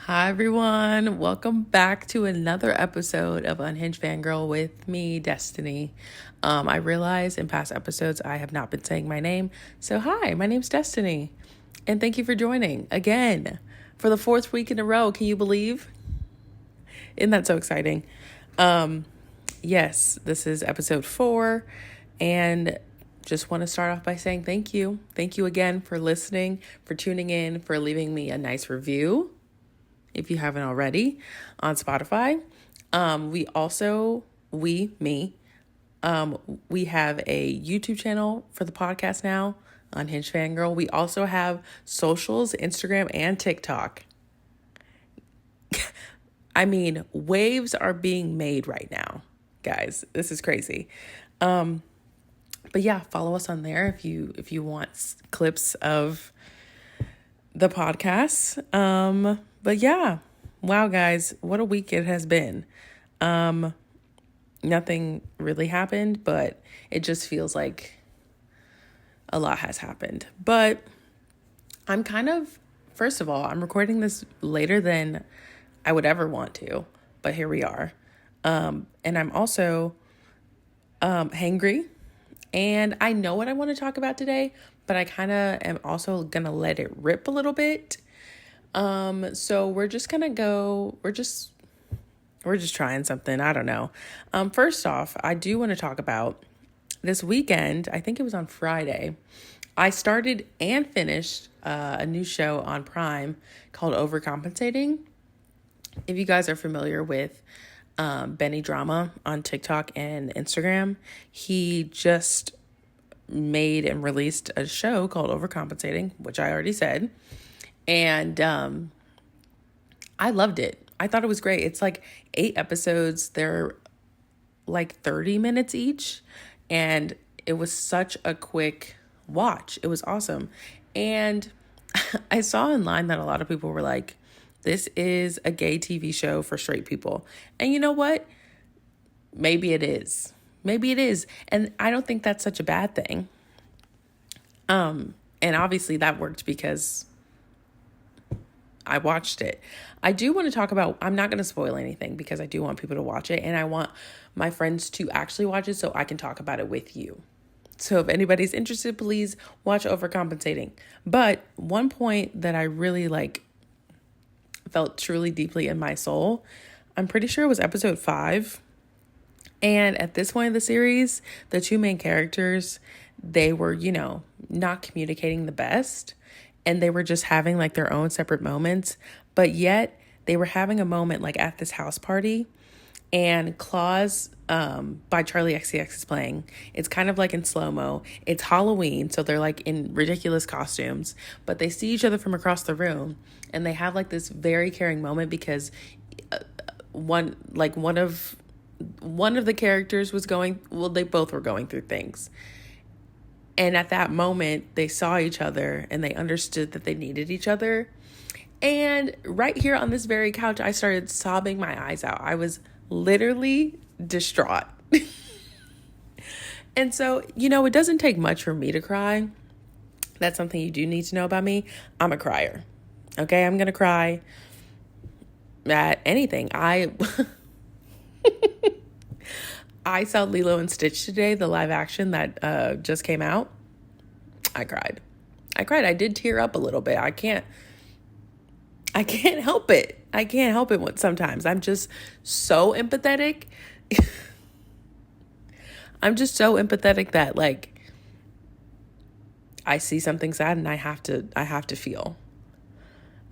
Hi, everyone. Welcome back to another episode of Unhinged Fangirl with me, Destiny. I realize in past episodes I have not been saying my name. So, hi, my name's Destiny. And thank you for joining again for the fourth week in a row. Can you believe? Isn't that so exciting? Yes, this is episode 4. And just want to start off by saying thank you. Thank you again for listening, for tuning in, for leaving me a nice review if you haven't already, on Spotify. We have a YouTube channel for the podcast now, Unhinged Fangirl. We also have socials, Instagram and TikTok. I mean, waves are being made right now, guys. This is crazy. But yeah, follow us on there if you want clips of the podcast. But yeah, wow, guys, what a week it has been. Nothing really happened, but it just feels like a lot has happened. But first of all, I'm recording this later than I would ever want to, but here we are. And I'm also hangry, and I know what I want to talk about today, but I kind of am also gonna let it rip a little bit. So we're just gonna go, we're just trying something. I don't know. First off, I do want to talk about this weekend. I think it was on Friday. I started and finished a new show on Prime called Overcompensating. If you guys are familiar with Benny Drama on TikTok and Instagram, he just made and released a show called Overcompensating, which I already said. And I loved it. I thought it was great. It's like 8 episodes. They're like 30 minutes each. And it was such a quick watch. It was awesome. And I saw online that a lot of people were like, this is a gay TV show for straight people. And you know what? Maybe it is. Maybe it is. And I don't think that's such a bad thing. And obviously that worked because I watched it. I do want to talk about, I'm not going to spoil anything because I do want people to watch it, and I want my friends to actually watch it so I can talk about it with you. So if anybody's interested, please watch Overcompensating. But one point that I really felt truly deeply in my soul, I'm pretty sure it was episode 5. And at this point in the series, the 2 main characters, they were, not communicating the best. And they were just having their own separate moments. But yet they were having a moment at this house party. And Claws by Charlie XCX is playing. It's kind of in slow-mo. It's Halloween, so they're in ridiculous costumes. But they see each other from across the room. And they have this very caring moment because one of the characters was they both were going through things. And at that moment, they saw each other and they understood that they needed each other. And right here on this very couch, I started sobbing my eyes out. I was literally distraught. And so, it doesn't take much for me to cry. That's something you do need to know about me. I'm a crier. Okay, I'm going to cry at anything. I saw Lilo and Stitch today, the live action that just came out. I cried. I did tear up a little bit. I can't help it. I can't help it sometimes. I'm just so empathetic. I'm just so empathetic that I see something sad and I have to feel.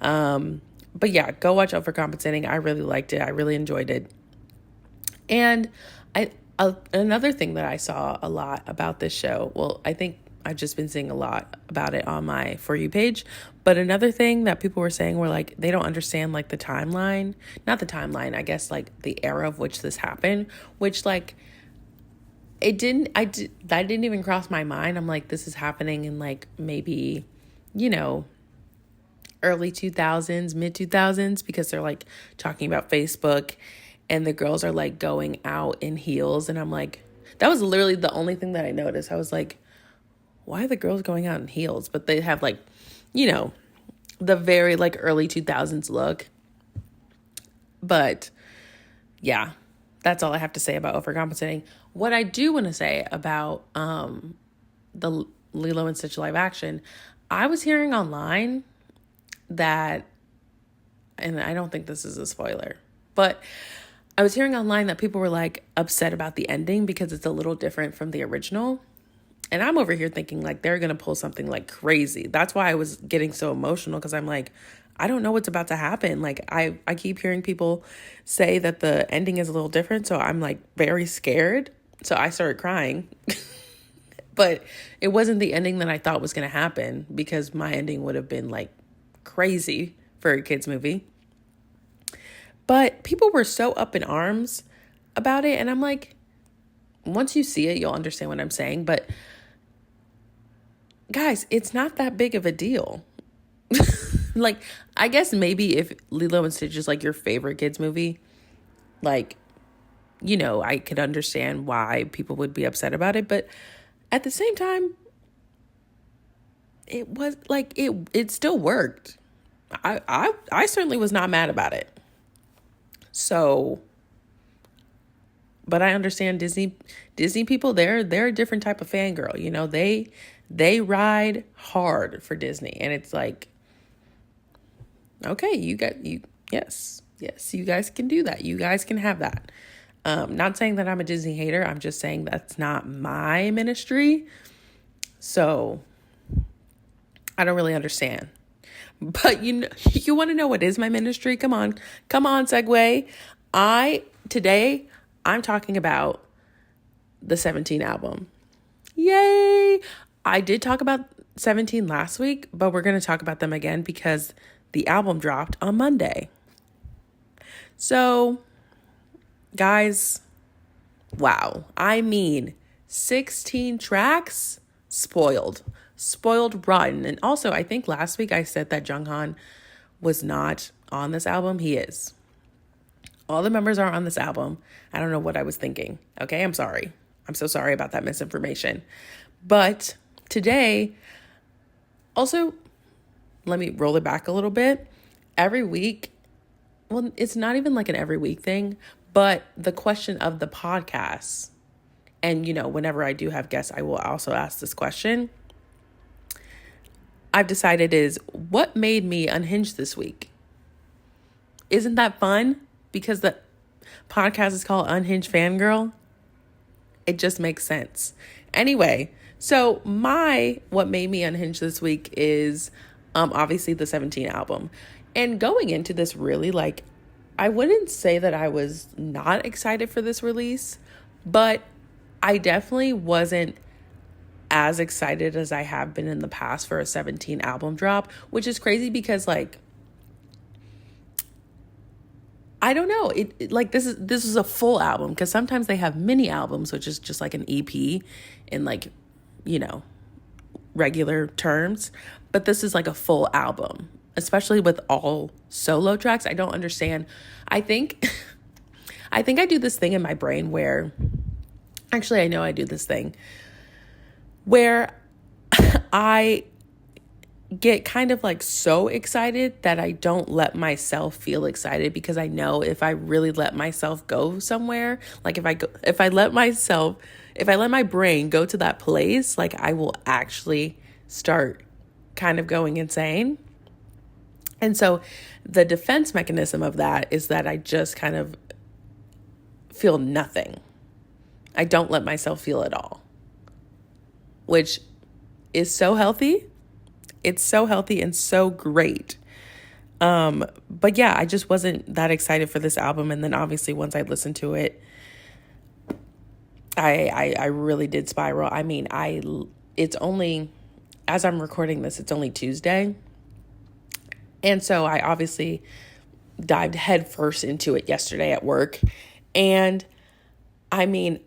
But yeah, go watch Overcompensating. I really liked it. I really enjoyed it. And another thing that I saw a lot about this show, well, I think I've just been seeing a lot about it on my For You page, but another thing that people were saying were they don't understand the timeline, not the timeline, I guess the era of which this happened, which that didn't even cross my mind. I'm this is happening in maybe, early 2000s, mid 2000s, because they're talking about Facebook. And the girls are going out in heels. And I'm that was literally the only thing that I noticed. I was why are the girls going out in heels? But they have the very early 2000s look. But yeah, that's all I have to say about overcompensating. What I do want to say about the Lilo and Stitch live action, I was hearing online that, and I don't think this is a spoiler, but I was hearing online that people were like upset about the ending because it's a little different from the original. And I'm over here thinking like they're going to pull something like crazy. That's why I was getting so emotional, because I'm like, I don't know what's about to happen. Like I keep hearing people say that the ending is a little different. So I'm like very scared. So I started crying. But it wasn't the ending that I thought was going to happen, because my ending would have been like crazy for a kid's movie. But people were so up in arms about it. And I'm like, once you see it, you'll understand what I'm saying. But guys, it's not that big of a deal. Like, I guess maybe if Lilo and Stitch is like your favorite kids movie, like, you know, I could understand why people would be upset about it. But at the same time, it was like, it still worked. I certainly was not mad about it. So, but I understand Disney people, they're a different type of fangirl. You know, they ride hard for Disney, and it's like, okay, yes, you guys can do that. You guys can have that. Not saying that I'm a Disney hater. I'm just saying that's not my ministry. So I don't really understand. But you want to know what is my ministry? Come on, segue. Today I'm talking about the 17 album. Yay! I did talk about 17 last week, but we're going to talk about them again because the album dropped on Monday. So, guys, wow. I mean, 16 tracks, spoiled rotten. And also, I think last week I said that Junghan was not on this album. He is. All the members are on this album. I don't know what I was thinking. Okay, I'm sorry. I'm so sorry about that misinformation. But today, also, let me roll it back a little bit. Every week, well, it's not even like an every week thing, but the question of the podcast, and you know, whenever I do have guests, I will also ask this question. I've decided is, what made me unhinged this week? Isn't that fun? Because the podcast is called Unhinged Fangirl. It just makes sense. Anyway, so what made me unhinged this week is obviously the 17 album. And going into this, really, like, I wouldn't say that I was not excited for this release, but I definitely wasn't as excited as I have been in the past for a 17 album drop, which is crazy because, like, I don't know. It like this is a full album, because sometimes they have mini albums, which is just like an EP in, like, you know, regular terms. But this is like a full album, especially with all solo tracks. I don't understand. I think I do this thing in my brain where, actually, I know I do this thing where I get kind of like so excited that I don't let myself feel excited, because I know if I really let myself go somewhere, like if I let my brain go to that place, like I will actually start kind of going insane. And so the defense mechanism of that is that I just kind of feel nothing. I don't let myself feel it all, which is so healthy. It's so healthy and so great. But yeah, I just wasn't that excited for this album. And then obviously once I listened to it, I really did spiral. I mean, it's only, as I'm recording this, it's only Tuesday. And so I obviously dived headfirst into it yesterday at work. And I mean,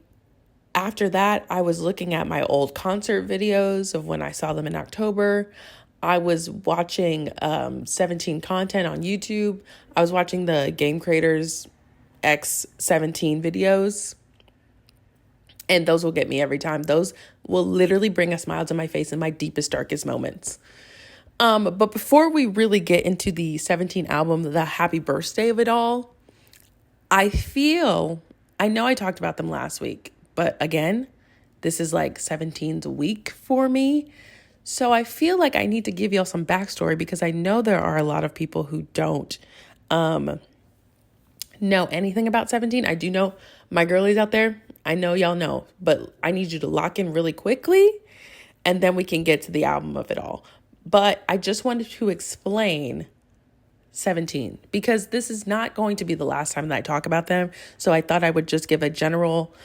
after that, I was looking at my old concert videos of when I saw them in October. I was watching 17 content on YouTube. I was watching the Game Creators X17 videos. And those will get me every time. Those will literally bring a smile to my face in my deepest, darkest moments. But before we really get into the 17 album, the happy birthday of it all, I know I talked about them last week, but again, this is like 17's week for me. So I feel like I need to give y'all some backstory because I know there are a lot of people who don't know anything about 17. I do know my girlies out there. I know y'all know, but I need you to lock in really quickly and then we can get to the album of it all. But I just wanted to explain 17 because this is not going to be the last time that I talk about them. So I thought I would just give a general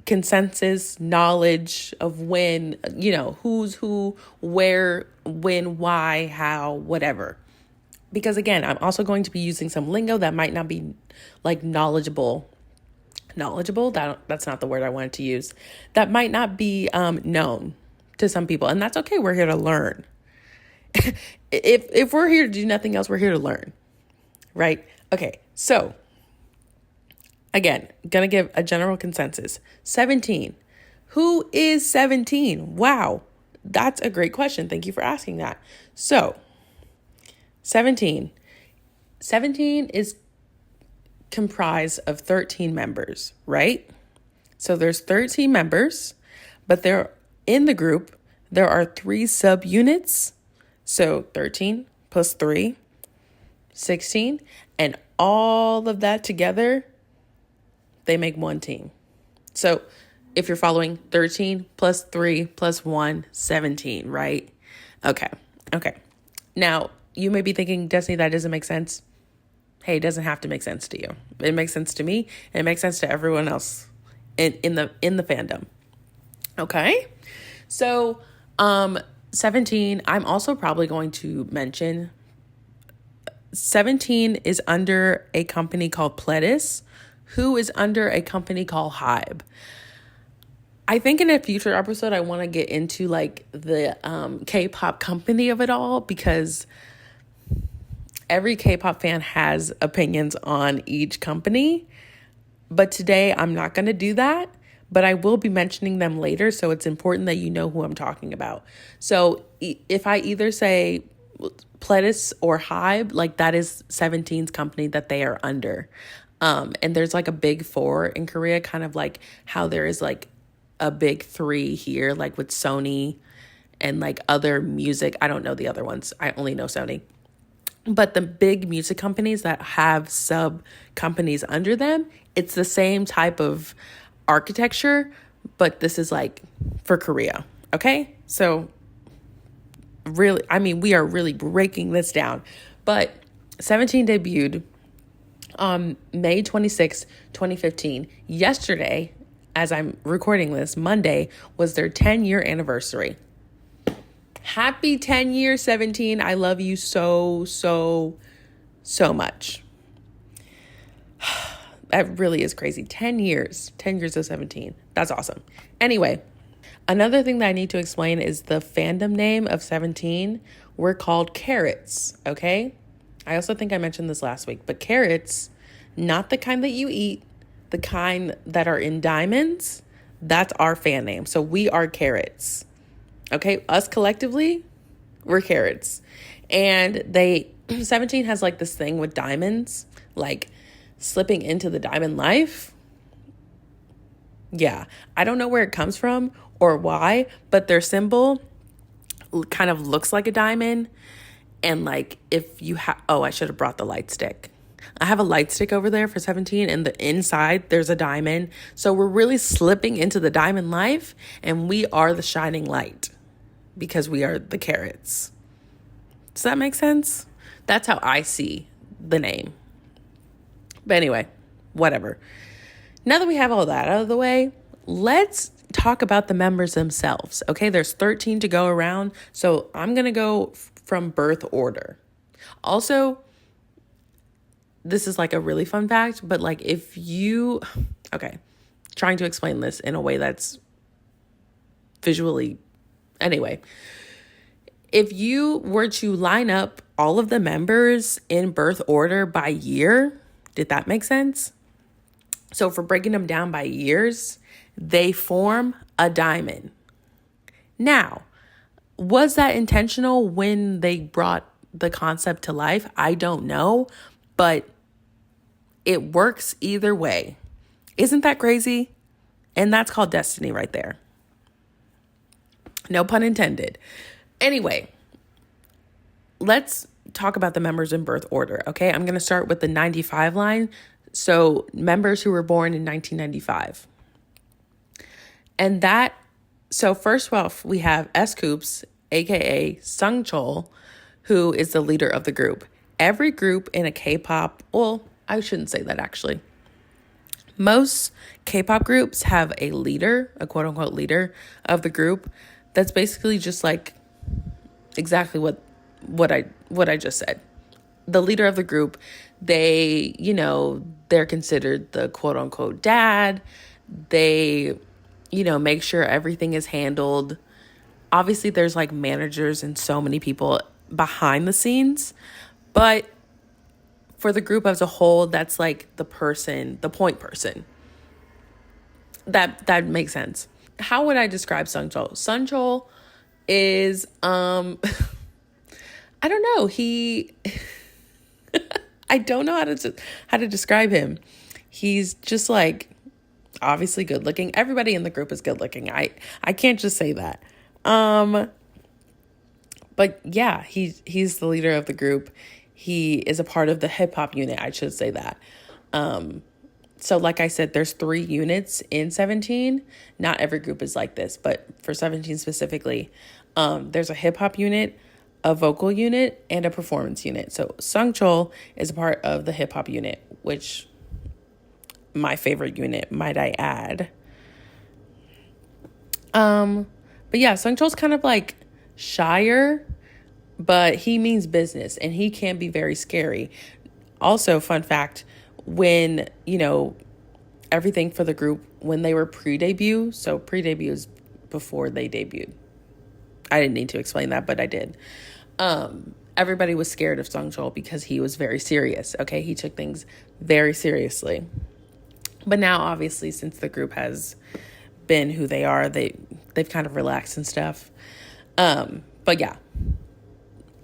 consensus knowledge of when, who's who, where, when, why, how, whatever. Because again, I'm also going to be using some lingo that might not be like knowledgeable. That's not the word I wanted to use. That might not be known to some people. And that's okay. We're here to learn. If we're here to do nothing else, we're here to learn. Right? Okay. So again, gonna give a general consensus. 17. Who is 17? Wow. That's a great question. Thank you for asking that. So 17 is comprised of 13 members, right? So there's 13 members, but in the group, there are 3 subunits. So 13 plus 3, 16, and all of that together, they make one team. So if you're following, 13 plus 3 plus 1, 17, right? Okay. Now, you may be thinking, Destiny, that doesn't make sense. Hey, it doesn't have to make sense to you. It makes sense to me, and it makes sense to everyone else in the fandom. Okay? So, 17, I'm also probably going to mention 17 is under a company called Pledis, who is under a company called Hybe. I think in a future episode, I want to get into like the K-pop company of it all because every K-pop fan has opinions on each company. But today I'm not going to do that, but I will be mentioning them later. So it's important that you know who I'm talking about. So if I either say Pledis or Hybe, like that is 17's company that they are under. And there's like a big 4 in Korea, kind of like how there is like a big 3 here, like with Sony and like other music. I don't know the other ones. I only know Sony. But the big music companies that have sub companies under them, it's the same type of architecture, but this is like for Korea. Okay. So really, we are really breaking this down, but 17 debuted on May 26, 2015. Yesterday, as I'm recording this, Monday, was their 10-year anniversary. Happy 10 years, 17. I love you so, so, so much. That really is crazy. 10 years. 10 years of 17. That's awesome. Anyway, another thing that I need to explain is the fandom name of 17. We're called carrots, okay? I also think I mentioned this last week, but carrots, not the kind that you eat, the kind that are in diamonds, that's our fan name. So we are carrots. Okay, us collectively, we're carrots. And 17 has like this thing with diamonds, like slipping into the diamond life. Yeah, I don't know where it comes from or why, but their symbol kind of looks like a diamond. And like if you have, I should have brought the light stick. I have a light stick over there for 17 and the inside there's a diamond. So we're really slipping into the diamond life and we are the shining light because we are the carrots. Does that make sense? That's how I see the name. But anyway, whatever. Now that we have all that out of the way, let's talk about the members themselves. Okay, there's 13 to go around. So I'm going to go from birth order. Also, this is like a really fun fact, but like trying to explain this in a way that's visually, anyway, if you were to line up all of the members in birth order by year, did that make sense? So for breaking them down by years, they form a diamond. Now, was that intentional when they brought the concept to life? I don't know, but it works either way. Isn't that crazy? And that's called destiny right there. No pun intended. Anyway, let's talk about the members in birth order, okay? I'm going to start with the 95 line. So members who were born in 1995. And so first off, we have S. Coops, aka Sung Chol, who is the leader of the group. Every group in a K-pop, well, I shouldn't say that actually. Most K-pop groups have a leader, a quote-unquote leader of the group. That's basically just like exactly what I just said. The leader of the group, they're considered the quote-unquote dad. They, make sure everything is handled. Obviously, there's like managers and so many people behind the scenes, but for the group as a whole, that's like the point person. That makes sense. How would I describe Sungchul? Sungchul is, I don't know. I don't know how to describe him. He's just like obviously good looking. Everybody in the group is good looking. I can't just say that. But yeah, he's the leader of the group. He is a part of the hip hop unit. I should say that. So like I said, there's 3 units in 17. Not every group is like this, but for 17 specifically, there's a hip hop unit, a vocal unit, and a performance unit. So Sungchul is a part of the hip hop unit, which my favorite unit, might I add. But yeah, Sungchul's kind of like shyer, but he means business and he can be very scary. Also, fun fact, when, everything for the group, when they were pre-debut, so pre-debut is before they debuted. I didn't need to explain that, but I did. Everybody was scared of Sungchul because he was very serious. Okay, he took things very seriously. But now, obviously, since the group has been who they are, they've kind of relaxed and stuff. But yeah,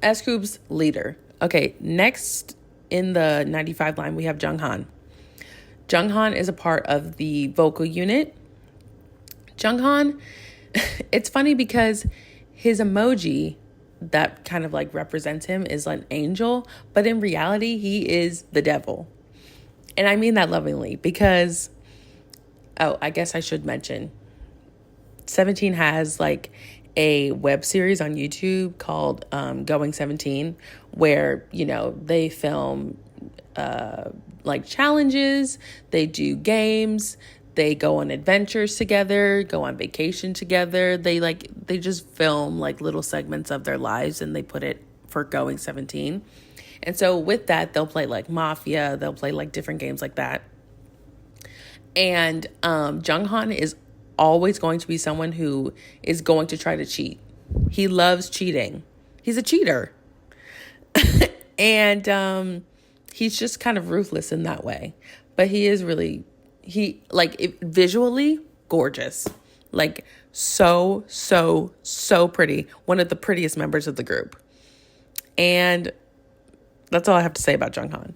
S-Group's leader. Okay, next in the 95 line, we have Junghan. Junghan is a part of the vocal unit. Junghan, it's funny because his emoji that kind of like represents him is an angel, but in reality, he is the devil. And I mean that lovingly because, I guess I should mention, 17 has like a web series on YouTube called Going 17, where, they film like challenges, they do games, they go on adventures together, go on vacation together. They just film like little segments of their lives and they put it for Going 17. And so with that, they'll play like Mafia, they'll play like different games like that. And Junghan is always going to be someone who is going to try to cheat. He loves cheating. He's a cheater. And he's just kind of ruthless in that way. But he is really, visually gorgeous. Like so pretty. One of the prettiest members of the group. And that's all I have to say about Junghan.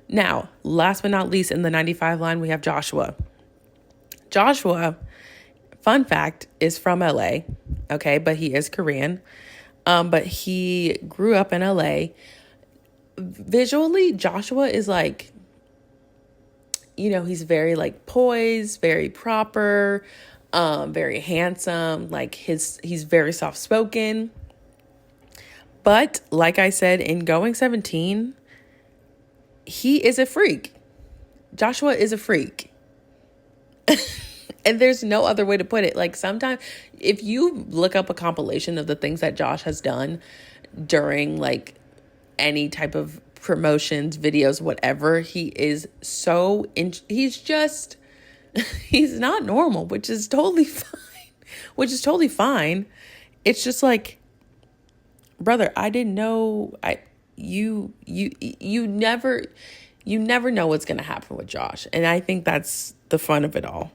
Now, last but not least, in the 95 line, we have Joshua. Joshua, fun fact, is from LA, okay, but he is Korean. But he grew up in LA. Visually, Joshua is like, he's very like poised, very proper, very handsome. Like he's very soft spoken. But like I said, in Going 17, he is a freak. Joshua is a freak. And there's no other way to put it. Like sometimes if you look up a compilation of the things that Josh has done during like any type of promotions, videos, whatever, he's not normal, which is totally fine. It's just like, brother, I didn't know. You never know what's going to happen with Josh. And I think that's the fun of it all.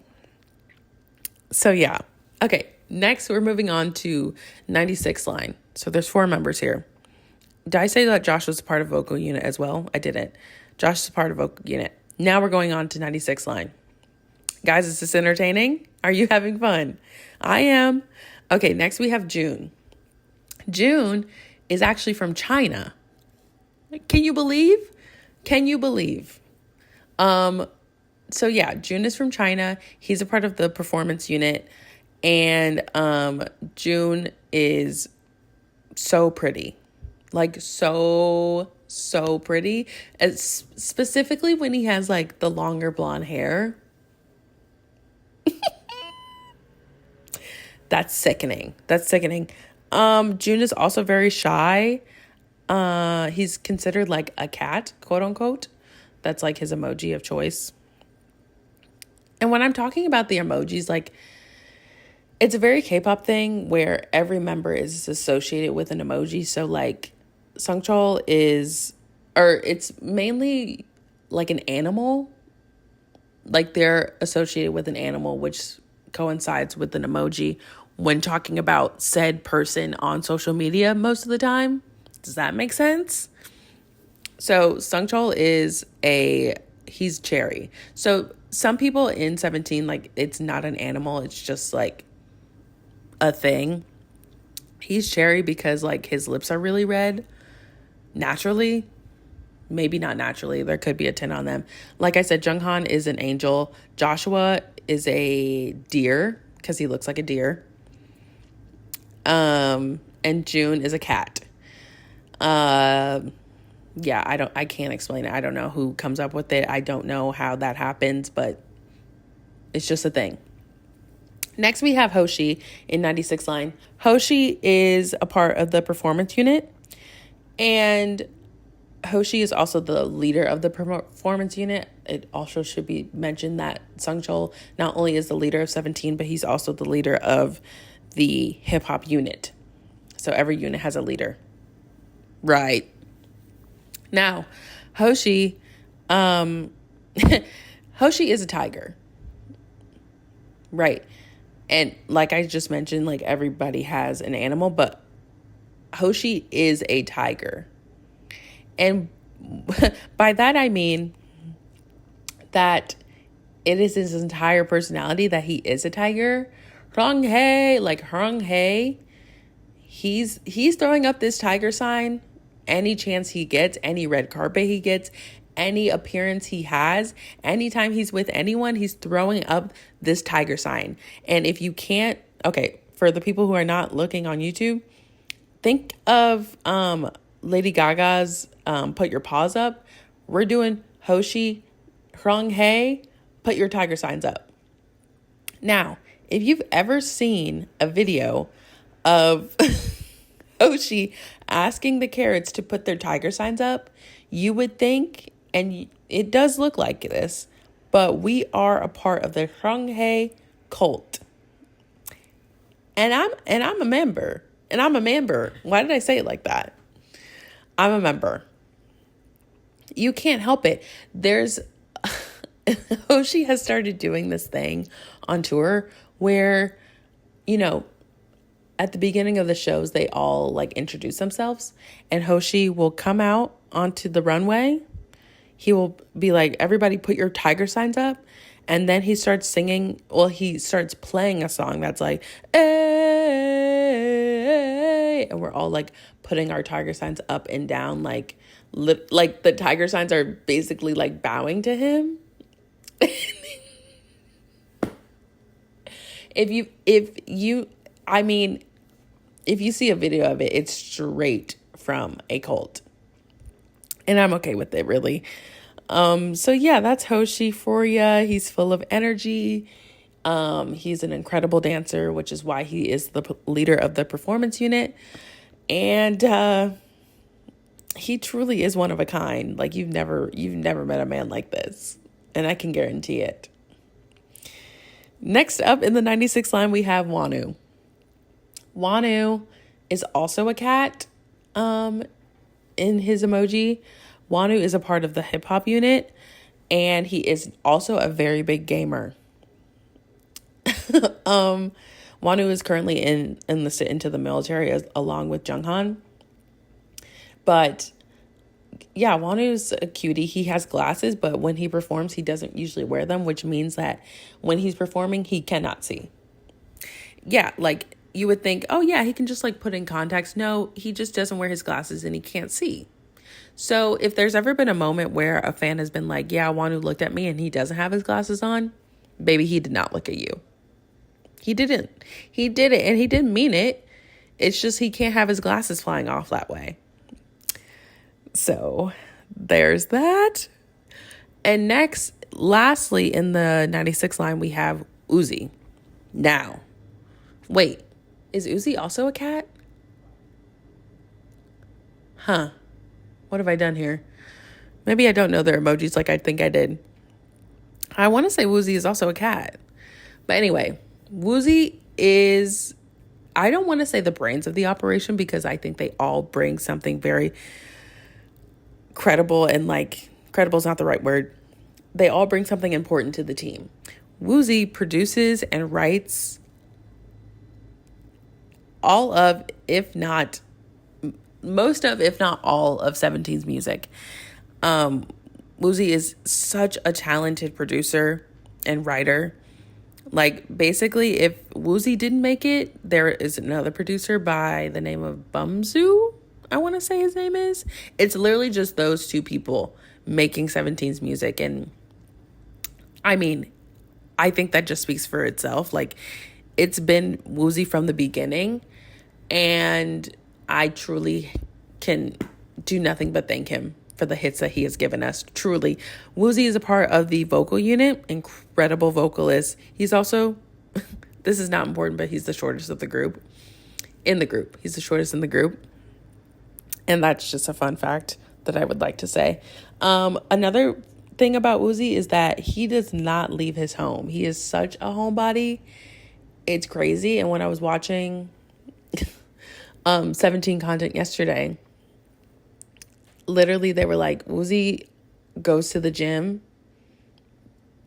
So yeah. Okay. Next, we're moving on to 96 line. So there's 4 members here. Did I say that Josh was a part of vocal unit as well? I didn't. Josh is a part of vocal unit. Now we're going on to 96 line. Guys, is this entertaining? Are you having fun? I am. Okay, next we have June. June is actually from China. Can you believe? Can you believe? So yeah, June is from China. He's a part of the performance unit. And June is so pretty. Like so pretty. Specifically when he has like the longer blonde hair. That's sickening. That's sickening. June is also very shy. He's considered like a cat, quote unquote. That's like his emoji of choice. And when I'm talking about the emojis, like it's a very K-pop thing where every member is associated with an emoji. So like Sungchul it's mainly like an animal. Like they're associated with an animal, which coincides with an emoji when talking about said person on social media most of the time. Does that make sense? So Sungchul he's cherry. So some people in 17, like it's not an animal. It's just like a thing. He's cherry because like his lips are really red naturally. Maybe not naturally. There could be a tint on them. Like I said, Junghan is an angel. Joshua is a deer because he looks like a deer. And June is a cat. Yeah, I can't explain it. I don't know who comes up with it. I don't know how that happens, but it's just a thing. Next, we have Hoshi in 96 line. Hoshi is a part of the performance unit, and Hoshi is also the leader of the performance unit. It also should be mentioned that Sungchul not only is the leader of 17, but he's also the leader of the hip-hop unit. So every unit has a leader. Right. Now, Hoshi is a tiger. Right. And like I just mentioned, like everybody has an animal, but Hoshi is a tiger. And by that, I mean that it is his entire personality that he is a tiger. Hung Hae, he's throwing up this tiger sign any chance he gets, any red carpet he gets, any appearance he has. Anytime he's with anyone, he's throwing up this tiger sign. And if you can't, okay, for the people who are not looking on YouTube, think of Lady Gaga's Put Your Paws Up. We're doing Hoshi, Hung Hae, put your tiger signs up. Now, if you've ever seen a video of Hoshi asking the carrots to put their tiger signs up, you would think, and it does look like this, but we are a part of the Hung Hae cult. And I'm a member. And I'm a member. Why did I say it like that? I'm a member. You can't help it. Hoshi has started doing this thing on tour where, you know, at the beginning of the shows, they all like introduce themselves, and Hoshi will come out onto the runway. He will be like, everybody put your tiger signs up. And then he starts singing. Well, he starts playing a song that's like, hey, and we're all like putting our tiger signs up and down. Like the tiger signs are basically like bowing to him. If you see a video of it, it's straight from a cult. And I'm okay with it, really. So yeah, that's Hoshi for ya. He's full of energy. He's an incredible dancer, which is why he is the leader of the performance unit. And he truly is one of a kind. Like you've never met a man like this. And I can guarantee it. Next up in the 96 line, we have Wonu. Wonu is also a cat in his emoji. Wonu is a part of the hip hop unit, and he is also a very big gamer. Wonu is currently enlisted into the military along with Junghan. But yeah, Wanu's a cutie. He has glasses, but when he performs, he doesn't usually wear them, which means that when he's performing, he cannot see. Yeah, like you would think, oh yeah, he can just like put in contacts. No, he just doesn't wear his glasses and he can't see. So if there's ever been a moment where a fan has been like, yeah, Wanu looked at me and he doesn't have his glasses on, baby, he did not look at you. He didn't. He did it and he didn't mean it. It's just he can't have his glasses flying off that way. So there's that. And next, lastly, in the 96 line, we have Uzi. Now, wait, is Uzi also a cat? Huh. What have I done here? Maybe I don't know their emojis like I think I did. I want to say Woozy is also a cat. But anyway, Woozy is, I don't want to say the brains of the operation because I think they all bring something very credible, and like, credible is not the right word. They all bring something important to the team. Woozy produces and writes all of, if not most of, if not all of 17's music. Woozy is such a talented producer and writer. Like, basically, if Woozy didn't make it, there is another producer by the name of Bumzu, I want to say his name is. It's literally just those two people making 17's music. And I mean, I think that just speaks for itself. Like, it's been Woozy from the beginning, and I truly can do nothing but thank him for the hits that he has given us. Truly, Woozy is a part of the vocal unit, incredible vocalist. He's also, this is not important, but he's the shortest of the group. In the group, he's the shortest in the group. And that's just a fun fact that I would like to say. Another thing about Woozy is that he does not leave his home. He is such a homebody. It's crazy. And when I was watching 17 content yesterday, literally they were like, Woozy goes to the gym.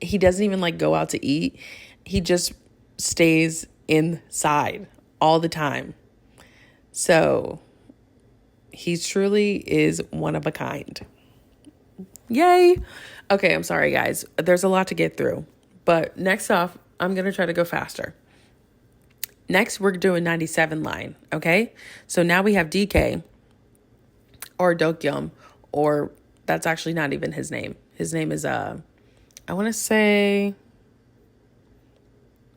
He doesn't even like go out to eat. He just stays inside all the time. So he truly is one of a kind. Yay. Okay, I'm sorry, guys. There's a lot to get through. But next off, I'm going to try to go faster. Next, we're doing 97 line, okay? So now we have DK, or Dokyum, or that's actually not even his name. His name is, I want to say,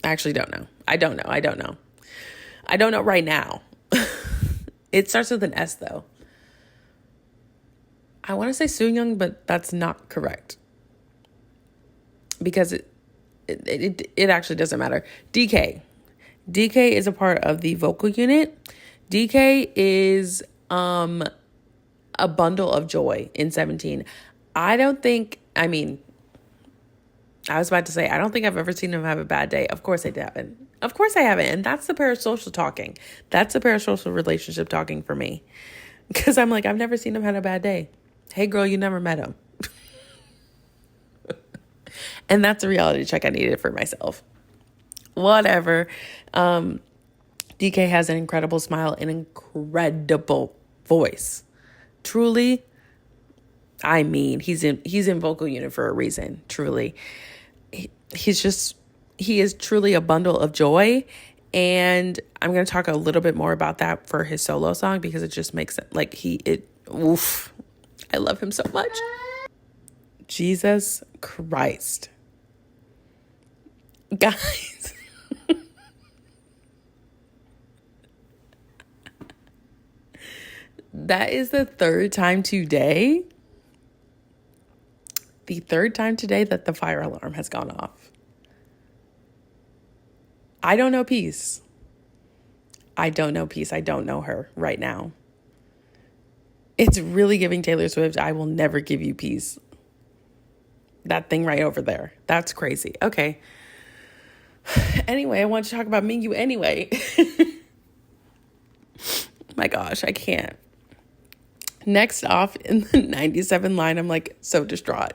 I actually don't know. I don't know right now. It starts with an S, though. I want to say Sooyoung, but that's not correct. Because it actually doesn't matter. DK. DK is a part of the vocal unit. DK is a bundle of joy in 17. I don't think I've ever seen him have a bad day. Of course I haven't. And that's the parasocial talking. That's the parasocial relationship talking for me. Because I'm like, I've never seen him have a bad day. Hey, girl, you never met him. And that's a reality check I needed for myself. Whatever. DK has an incredible smile, an incredible voice. Truly, I mean, he's in vocal unit for a reason. Truly, he is truly a bundle of joy. And I'm going to talk a little bit more about that for his solo song, because it just makes it like I love him so much. Jesus Christ. Guys. That is the third time today. The third time today that the fire alarm has gone off. I don't know peace. I don't know her right now. It's really giving Taylor Swift, I will never give you peace. That thing right over there. That's crazy. Okay. Anyway, I want to talk about Mingyu anyway. My gosh, I can't. Next off in the 97 line, I'm like so distraught.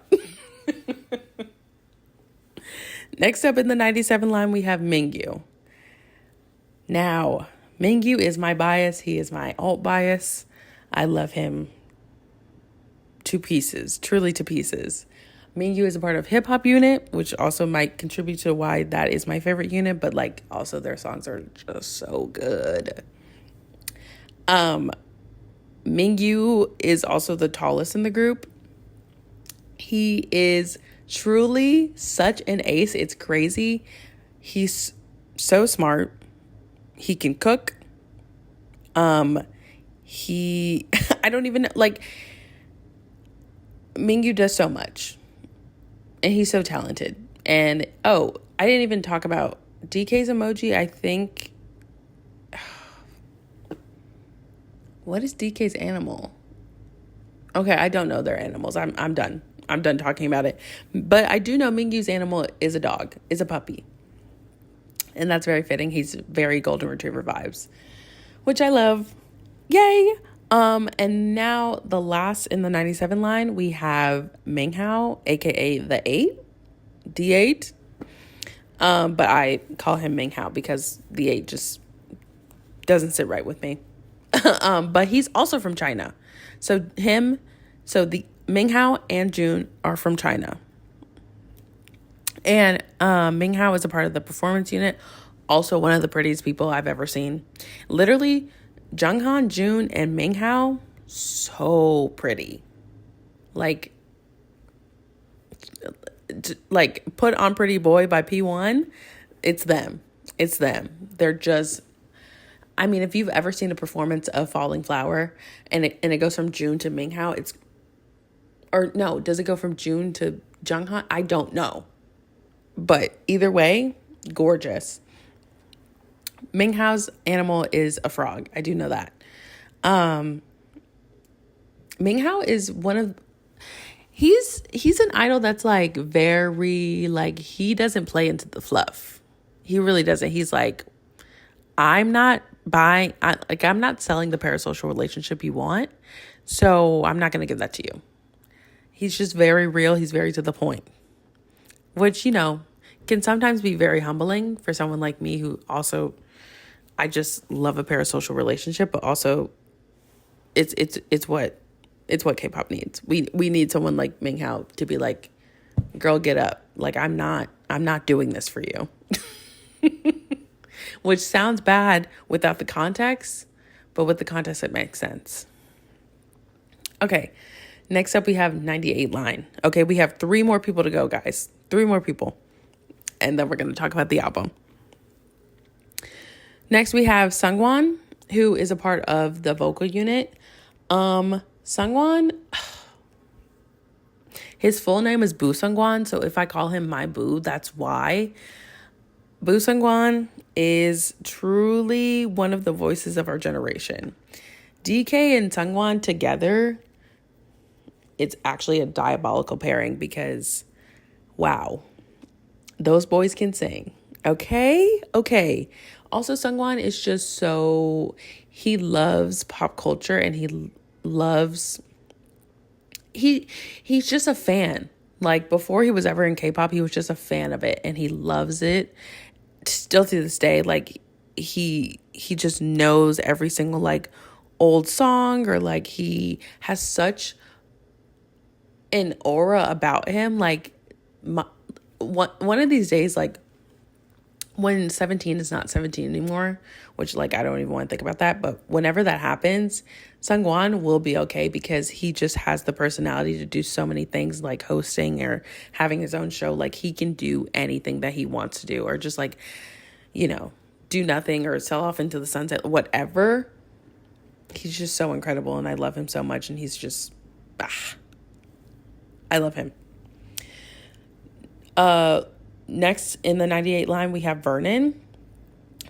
Next up in the 97 line, we have Mingyu. Now, Mingyu is my bias. He is my alt bias. I love him to pieces, truly to pieces. Mingyu is a part of hip hop unit, which also might contribute to why that is my favorite unit, but like also their songs are just so good. Mingyu is also the tallest in the group. He is truly such an ace. It's crazy. He's so smart. He can cook. He I don't even like Mingyu does so much. And he's so talented. And I didn't even talk about DK's emoji. I think what is DK's animal? Okay, I don't know their animals. I'm done. I'm done talking about it. But I do know Mingyu's animal is a dog, is a puppy. And that's very fitting. He's very golden retriever vibes, which I love. Yay. And now the last in the 97 line, we have Minghao, aka the 8, D8. But I call him Minghao because the 8 just doesn't sit right with me. But he's also from China. So the Minghao and June are from China. And Minghao is a part of the performance unit. Also one of the prettiest people I've ever seen. Literally, Junghan, June, and Minghao, so pretty. Like put on Pretty Boy by P1, it's them. It's them. They're just, I mean, if you've ever seen a performance of Falling Flower and it goes from June to Minghao, does it go from June to Junghan? I don't know. But either way, gorgeous. Minghao's animal is a frog. I do know that. Minghao is he's an idol that's like very, like, he doesn't play into the fluff. He really doesn't. He's like, I'm not selling the parasocial relationship you want, so I'm not going to give that to you. He's just very real. He's very to the point, which, can sometimes be very humbling for someone like me who also, I just love a parasocial relationship, but also it's what K-pop needs. We need someone like Minghao to be like, girl, get up. Like, I'm not doing this for you. Which sounds bad without the context, but with the context, it makes sense. Okay. Next up, we have 98 line. Okay. We have 3 more people to go, guys. 3 more people. And then we're going to talk about the album. Next, we have Sungwon, who is a part of the vocal unit. Sungwon, his full name is Boo Sungwon. So if I call him my boo, that's why. Boo Sungwon is truly one of the voices of our generation. DK and Sungwon together, it's actually a diabolical pairing because, wow, those boys can sing. Okay. Also, Sungwon is just he loves pop culture and he's just a fan. Like, before he was ever in K-pop, he was just a fan of it and he loves it. Still to this day, like, he just knows every single, like, old song, or like he has such an aura about him. Like, one of these days, like, when 17 is not 17 anymore, which, like, I don't even want to think about that, but whenever that happens, Sungwon will be okay because he just has the personality to do so many things, like hosting or having his own show. Like, he can do anything that he wants to do, or just, like, do nothing or sell off into the sunset, whatever. He's just so incredible and I love him so much, and he's just, I love him. Next in the 98 line, we have Vernon.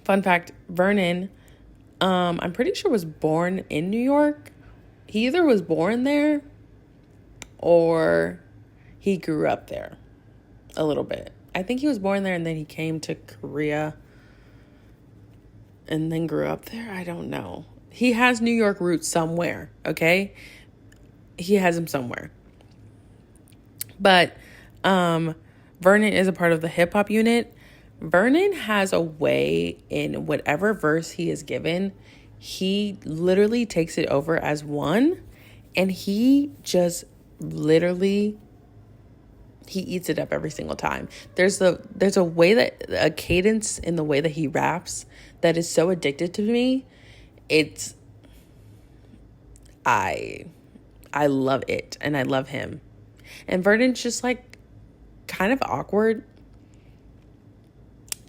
Fun fact, Vernon, I'm pretty sure was born in New York. He either was born there or he grew up there a little bit. I think he was born there and then he came to Korea and then grew up there. I don't know. He has New York roots somewhere, okay? He has them somewhere. But Vernon is a part of the hip hop unit. Vernon has a way in whatever verse he is given, he literally takes it over as one, and he just literally, he eats it up every single time. There's a way that a cadence in the way that he raps that is so addicted to me. I love it, and I love him. And Vernon's just like kind of awkward,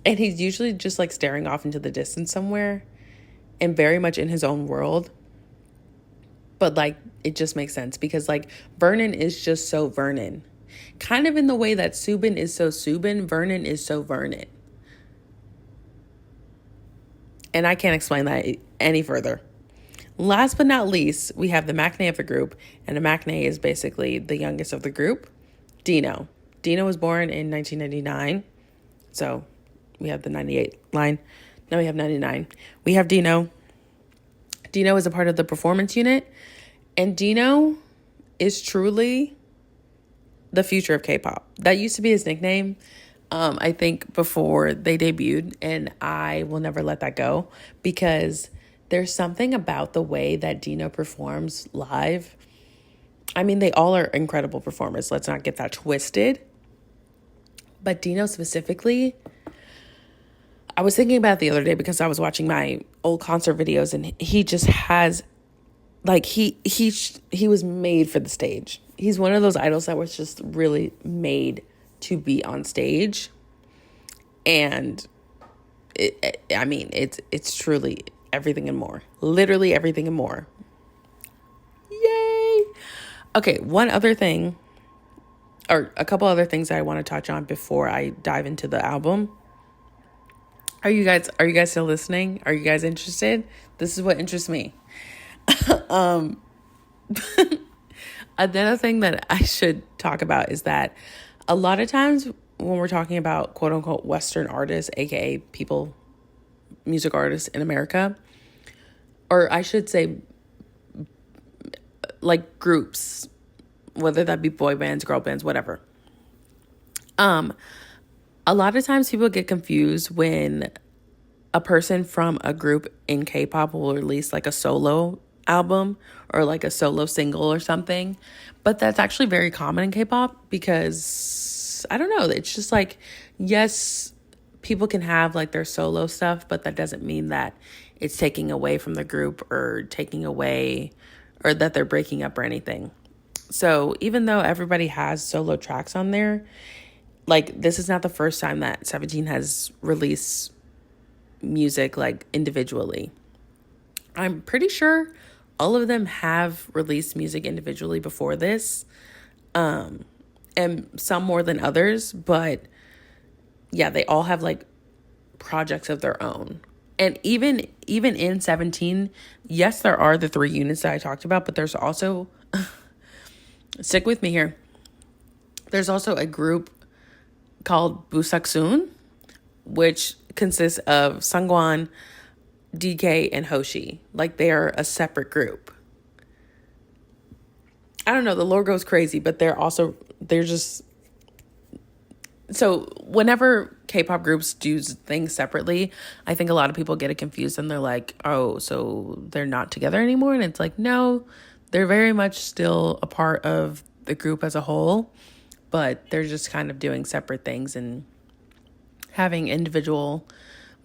and he's usually just like staring off into the distance somewhere and very much in his own world. But like, it just makes sense because like Vernon is just so Vernon. Kind of in the way that Subin is so Subin, Vernon is so Vernon. And I can't explain that any further. Last but not least, we have the Macne of the group. And the Macne is basically the youngest of the group, Dino. Dino was born in 1999. So we have the 98 line. Now we have 99. We have Dino. Dino is a part of the performance unit. And Dino is truly the future of K-pop. That used to be his nickname, I think, before they debuted. And I will never let that go because there's something about the way that Dino performs live. I mean, they all are incredible performers. Let's not get that twisted. But Dino specifically, I was thinking about it the other day because I was watching my old concert videos, and he just has, like, he was made for the stage. He's one of those idols that was just really made to be on stage. And it's truly everything and more. Literally everything and more. Yay! Okay, one other thing, or a couple other things that I want to touch on before I dive into the album. Are you guys still listening? Are you guys interested? This is what interests me. Another thing that I should talk about is that a lot of times when we're talking about quote unquote Western artists, aka people, music artists in America, or I should say like groups, whether that be boy bands, girl bands, whatever. A lot of times people get confused when a person from a group in K-pop will release like a solo album or like a solo single or something. But that's actually very common in K-pop because, I don't know, it's just like, yes, people can have like their solo stuff, but that doesn't mean that it's taking away from the group or taking away or that they're breaking up or anything. So even though everybody has solo tracks on there, like this is not the first time that 17 has released music like individually. I'm pretty sure all of them have released music individually before this, and some more than others, but yeah, they all have like projects of their own. And even in 17, yes, there are the 3 units that I talked about, but there's also stick with me here. There's also a group called Busaksun, which consists of Sungwon, DK, and Hoshi. Like they're a separate group. I don't know, the logo's crazy, but they're just, so whenever K-pop groups do things separately, I think a lot of people get it confused and they're like, oh, so they're not together anymore? And it's like, no, they're very much still a part of the group as a whole, but they're just kind of doing separate things and having individual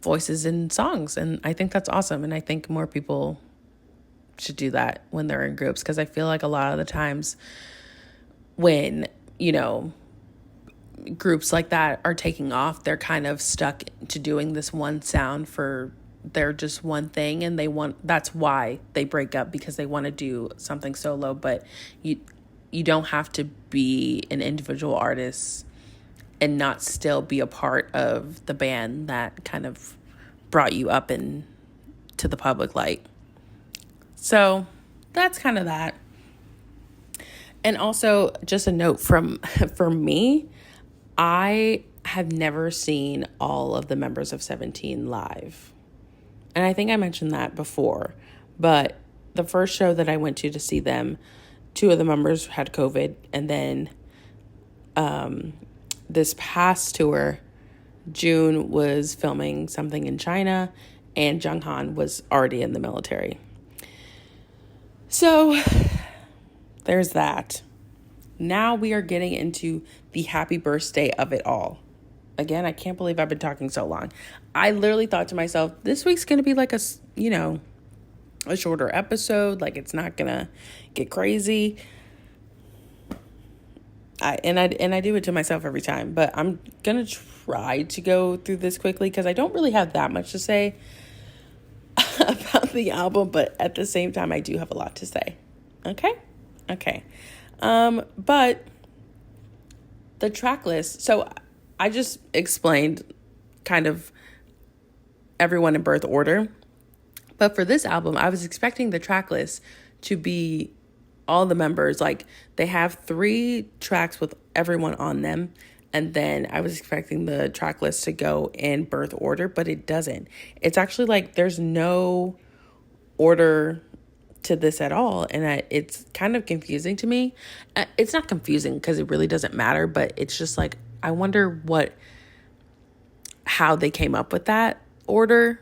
voices in songs. And I think that's awesome. And I think more people should do that when they're in groups, because I feel like a lot of the times when, you know, groups like that are taking off, they're kind of stuck to doing this one sound for their just one thing, and that's why they break up, because they want to do something solo. But you don't have to be an individual artist and not still be a part of the band that kind of brought you up into the public light. So that's kind of that. And also just a note for me, I have never seen all of the members of 17 live. And I think I mentioned that before, but the first show that I went to see them, 2 of the members had COVID. And then this past tour, June was filming something in China and Junghan was already in the military. So there's that. now we are getting into the happy birthday of it all. Again, I can't believe I've been talking so long. I literally thought to myself, this week's going to be like a shorter episode. Like, it's not going to get crazy. I do it to myself every time, but I'm going to try to go through this quickly because I don't really have that much to say about the album, but at the same time, I do have a lot to say. Okay. But the track list, so I just explained kind of everyone in birth order. But for this album, I was expecting the track list to be all the members. Like, they have 3 tracks with everyone on them. And then I was expecting the track list to go in birth order, but it doesn't. It's actually like there's no order to this at all. And it's kind of confusing to me. It's not confusing because it really doesn't matter, but it's just like, I wonder how they came up with that order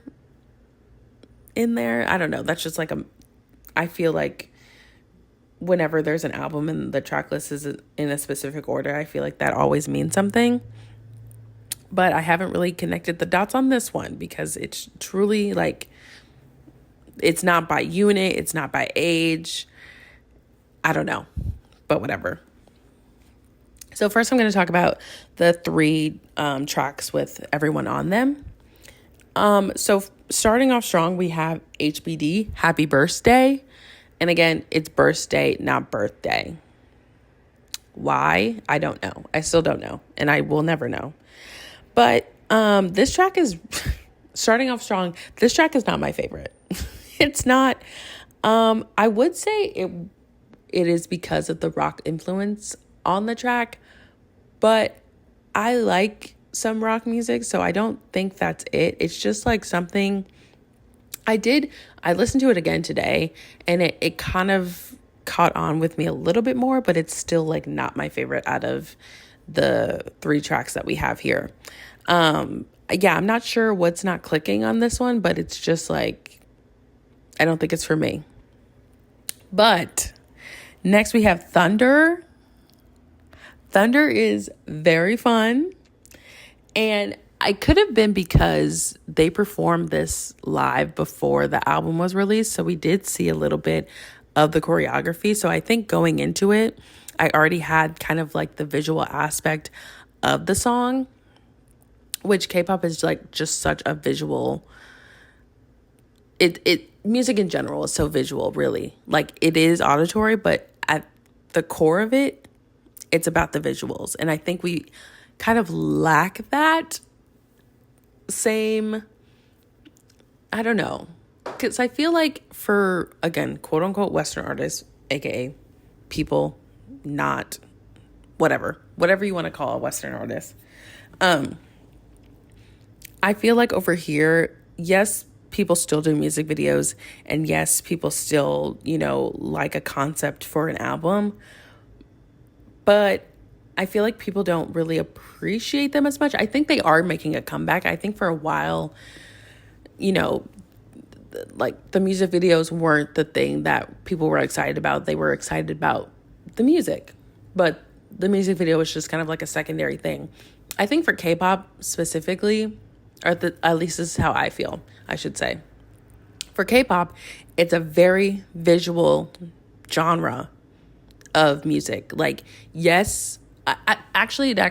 in there. I don't know. That's just like I feel like whenever there's an album and the track list is in a specific order, I feel like that always means something. But I haven't really connected the dots on this one because it's truly like, it's not by unit, it's not by age. I don't know, but whatever. So first I'm going to talk about the 3 tracks with everyone on them. So starting off strong, we have HBD, Happy Birthday. And again, it's birthday, not birthday. Why? I don't know. I still don't know. And I will never know. But this track is, starting off strong, this track is not my favorite. It's not. I would say it is because of the rock influence on the track. But I like some rock music, so I don't think that's it. It's just like something I listened to it again today, and it kind of caught on with me a little bit more, but it's still like not my favorite out of the 3 tracks that we have here. I'm not sure what's not clicking on this one, but it's just like, I don't think it's for me. But next we have Thunder. Thunder is very fun. And I could have been because they performed this live before the album was released. So we did see a little bit of the choreography. So I think going into it, I already had kind of like the visual aspect of the song, which K-pop is like just such a visual. Music in general is so visual, really. Like, it is auditory, but at the core of it, it's about the visuals. And I think we kind of lack that same, I don't know. Because I feel like for, again, quote unquote Western artists, aka people not whatever you want to call a Western artist. I feel like over here, yes, people still do music videos, and yes, people still, like a concept for an album. But I feel like people don't really appreciate them as much. I think they are making a comeback. I think for a while, like the music videos weren't the thing that people were excited about. They were excited about the music, but the music video was just kind of like a secondary thing. I think for K-pop specifically, at least this is how I feel, I should say. For K-pop, it's a very visual genre of music. Like, yes, actually, now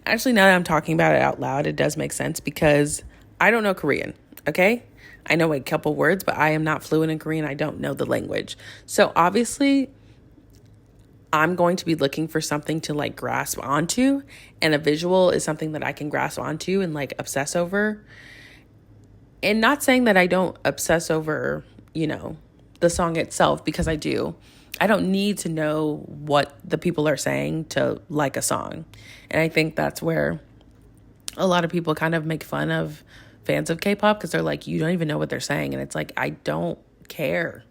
that I'm talking about it out loud, it does make sense because I don't know Korean, okay? I know a couple words, but I am not fluent in Korean. I don't know the language. So obviously, I'm going to be looking for something to like grasp onto, and a visual is something that I can grasp onto and like obsess over. And not saying that I don't obsess over, the song itself, because I do. I don't need to know what the people are saying to like a song. And I think that's where a lot of people kind of make fun of fans of K-pop, because they're like, you don't even know what they're saying. And it's like, I don't care.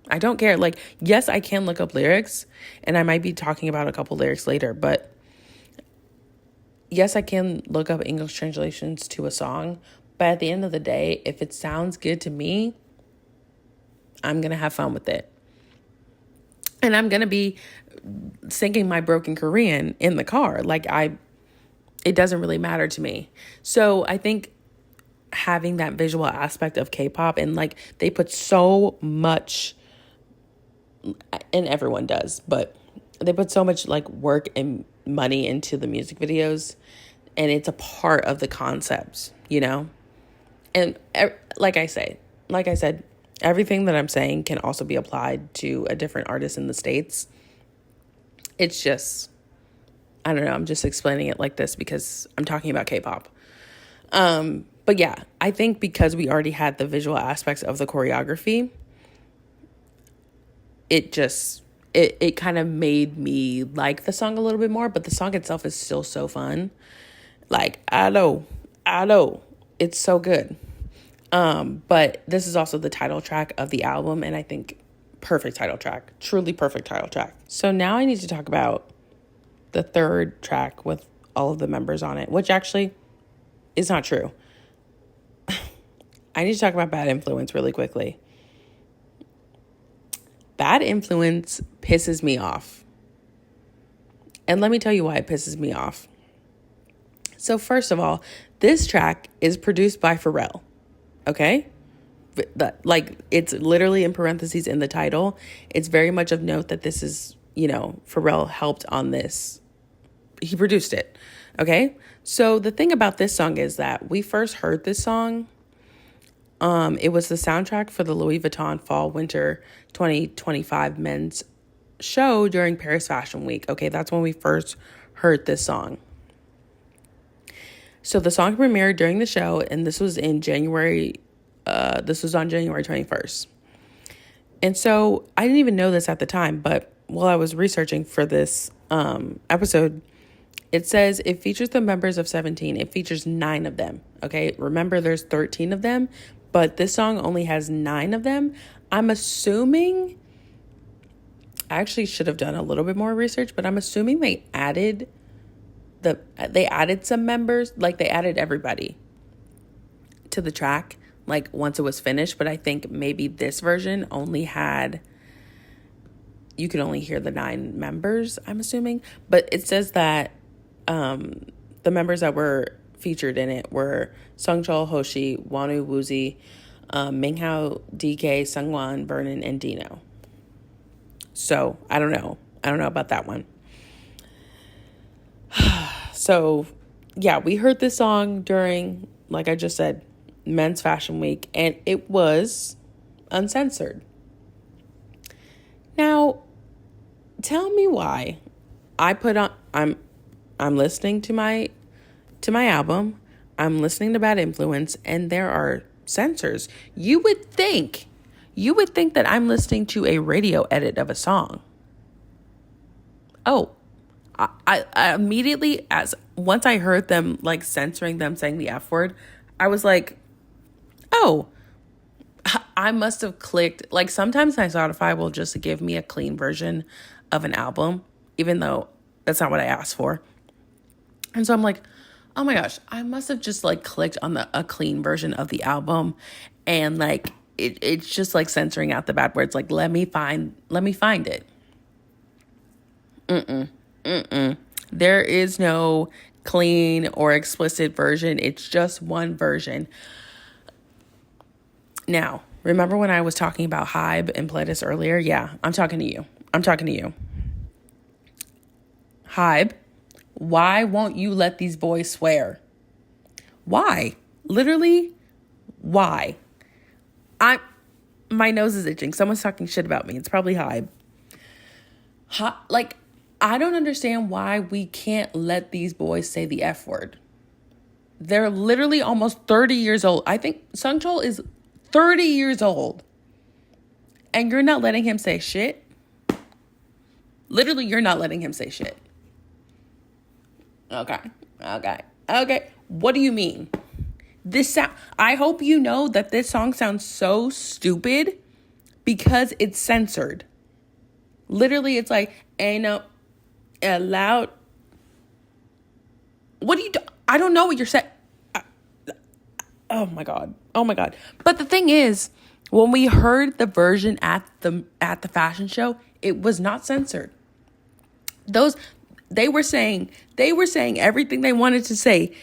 Like, yes, I can look up lyrics, and I might be talking about a couple lyrics later, but yes, I can look up English translations to a song. But at the end of the day, if it sounds good to me, I'm going to have fun with it. And I'm going to be singing my broken Korean in the car. It doesn't really matter to me. So I think having that visual aspect of K-pop, and like they put so much, and everyone does, but they put so much like work and money into the music videos, and it's a part of the concepts, you know? And like I said, everything that I'm saying can also be applied to a different artist in the States. It's just, I don't know, I'm just explaining it like this because I'm talking about K-pop. But yeah, I think because we already had the visual aspects of the choreography, it kind of made me like the song a little bit more, but the song itself is still so fun. Like, I know, it's so good. But this is also the title track of the album, and I think perfect title track, truly perfect title track. So now I need to talk about the third track with all of the members on it, which actually is not true. I need to talk about Bad Influence really quickly. Bad Influence pisses me off. And let me tell you why it pisses me off. So first of all, this track is produced by Pharrell. Okay? Like, it's literally in parentheses in the title. It's very much of note that this is, Pharrell helped on this. He produced it. Okay? So the thing about this song is that we first heard this song. It was the soundtrack for the Louis Vuitton Fall Winter 2025 men's show during Paris Fashion Week. Okay, that's when we first heard this song. So the song premiered during the show, and this was in January. This was on January 21st. And so I didn't even know this at the time, but while I was researching for this episode, it says it features the members of 17. It features 9 of them. Okay, remember there's 13 of them, but this song only has 9 of them. I'm assuming, I actually should have done a little bit more research, but I'm assuming they added some members, like they added everybody to the track, like once it was finished. But I think maybe this version only had, you could only hear the 9 members, I'm assuming. But it says that the members that were featured in it were Sungchul, Hoshi, Wonu, Woozi, Minghao, DK, Sungwon, Vernon, and Dino. So I don't know about that one. So yeah, we heard this song during, like I just said, Men's Fashion Week, and it was uncensored. Now, tell me why I'm listening to my album, I'm listening to Bad Influence, and there are censors. You would think that I'm listening to a radio edit of a song. Oh, I immediately, once I heard them like censoring them saying the F word, I was like, oh, I must have clicked. Like, sometimes my Spotify will just give me a clean version of an album, even though that's not what I asked for. And so I'm like, oh my gosh, I must have just like clicked on a clean version of the album, and like it's just like censoring out the bad words. Like, let me find it. There is no clean or explicit version. It's just one version. Now, remember when I was talking about Hybe and Pledis earlier? Yeah, I'm talking to you. Hybe, why won't you let these boys swear? Why? Literally, why? My nose is itching. Someone's talking shit about me. It's probably Hybe. Like, I don't understand why we can't let these boys say the F word. They're literally almost 30 years old. I think Sungchul is 30 years old. And you're not letting him say shit? Literally, you're not letting him say shit. Okay. What do you mean? I hope you know that this song sounds so stupid because it's censored. Literally, it's like, ain't no allowed. What do you do? I don't know what you're saying. Oh my God. But the thing is, when we heard the version at the fashion show, it was not censored. They were saying everything they wanted to say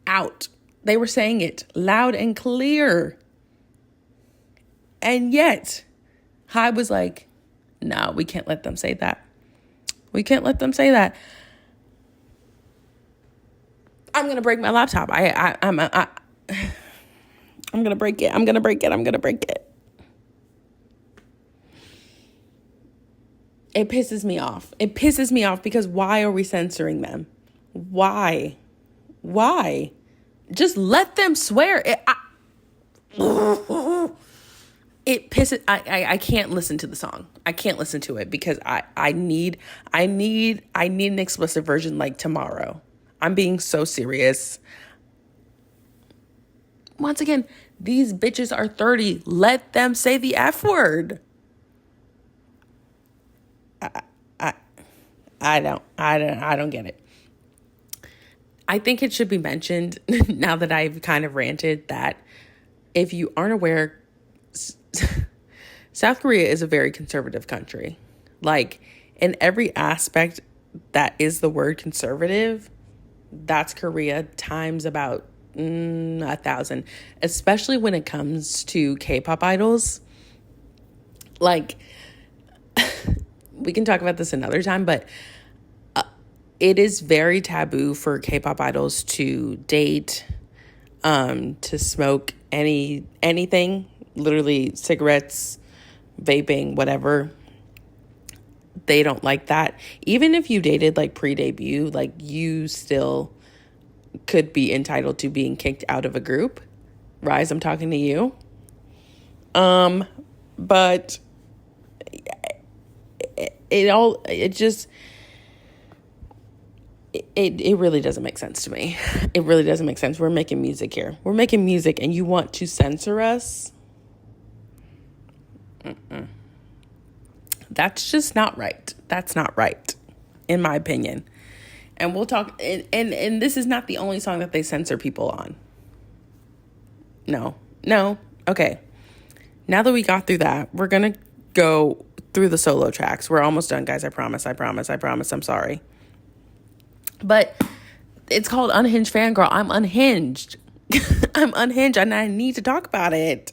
out. They were saying it loud and clear. And yet, Hybe was like, no, we can't let them say that. We can't let them say that. I'm going to break my laptop. I'm going to break it. I'm going to break it. It pisses me off. It pisses me off because why are we censoring them? Why? Just let them swear. It pisses. I can't listen to the song. I can't listen to it because I need an explicit version like tomorrow. I'm being so serious. Once again, these bitches are 30. Let them say the F word. I don't get it. I think it should be mentioned now that I've kind of ranted that if you aren't aware, South Korea is a very conservative country. Like in every aspect that is the word conservative, that's Korea times about 1,000, especially when it comes to K-pop idols. Like, we can talk about this another time, but it is very taboo for K-pop idols to date, to smoke anything, literally cigarettes, vaping, whatever. They don't like that. Even if you dated like pre-debut, like you still could be entitled to being kicked out of a group. Rise, I'm talking to you. But it really doesn't make sense to me. It really doesn't make sense. We're making music here. We're making music and you want to censor us? That's just not right. That's not right, in my opinion. And we'll talk, and this is not the only song that they censor people on. No. Okay. Now that we got through that, we're going to go through the solo tracks. We're almost done, guys. I promise. I'm sorry. But it's called Unhinged Fangirl. I'm unhinged. I'm unhinged and I need to talk about it.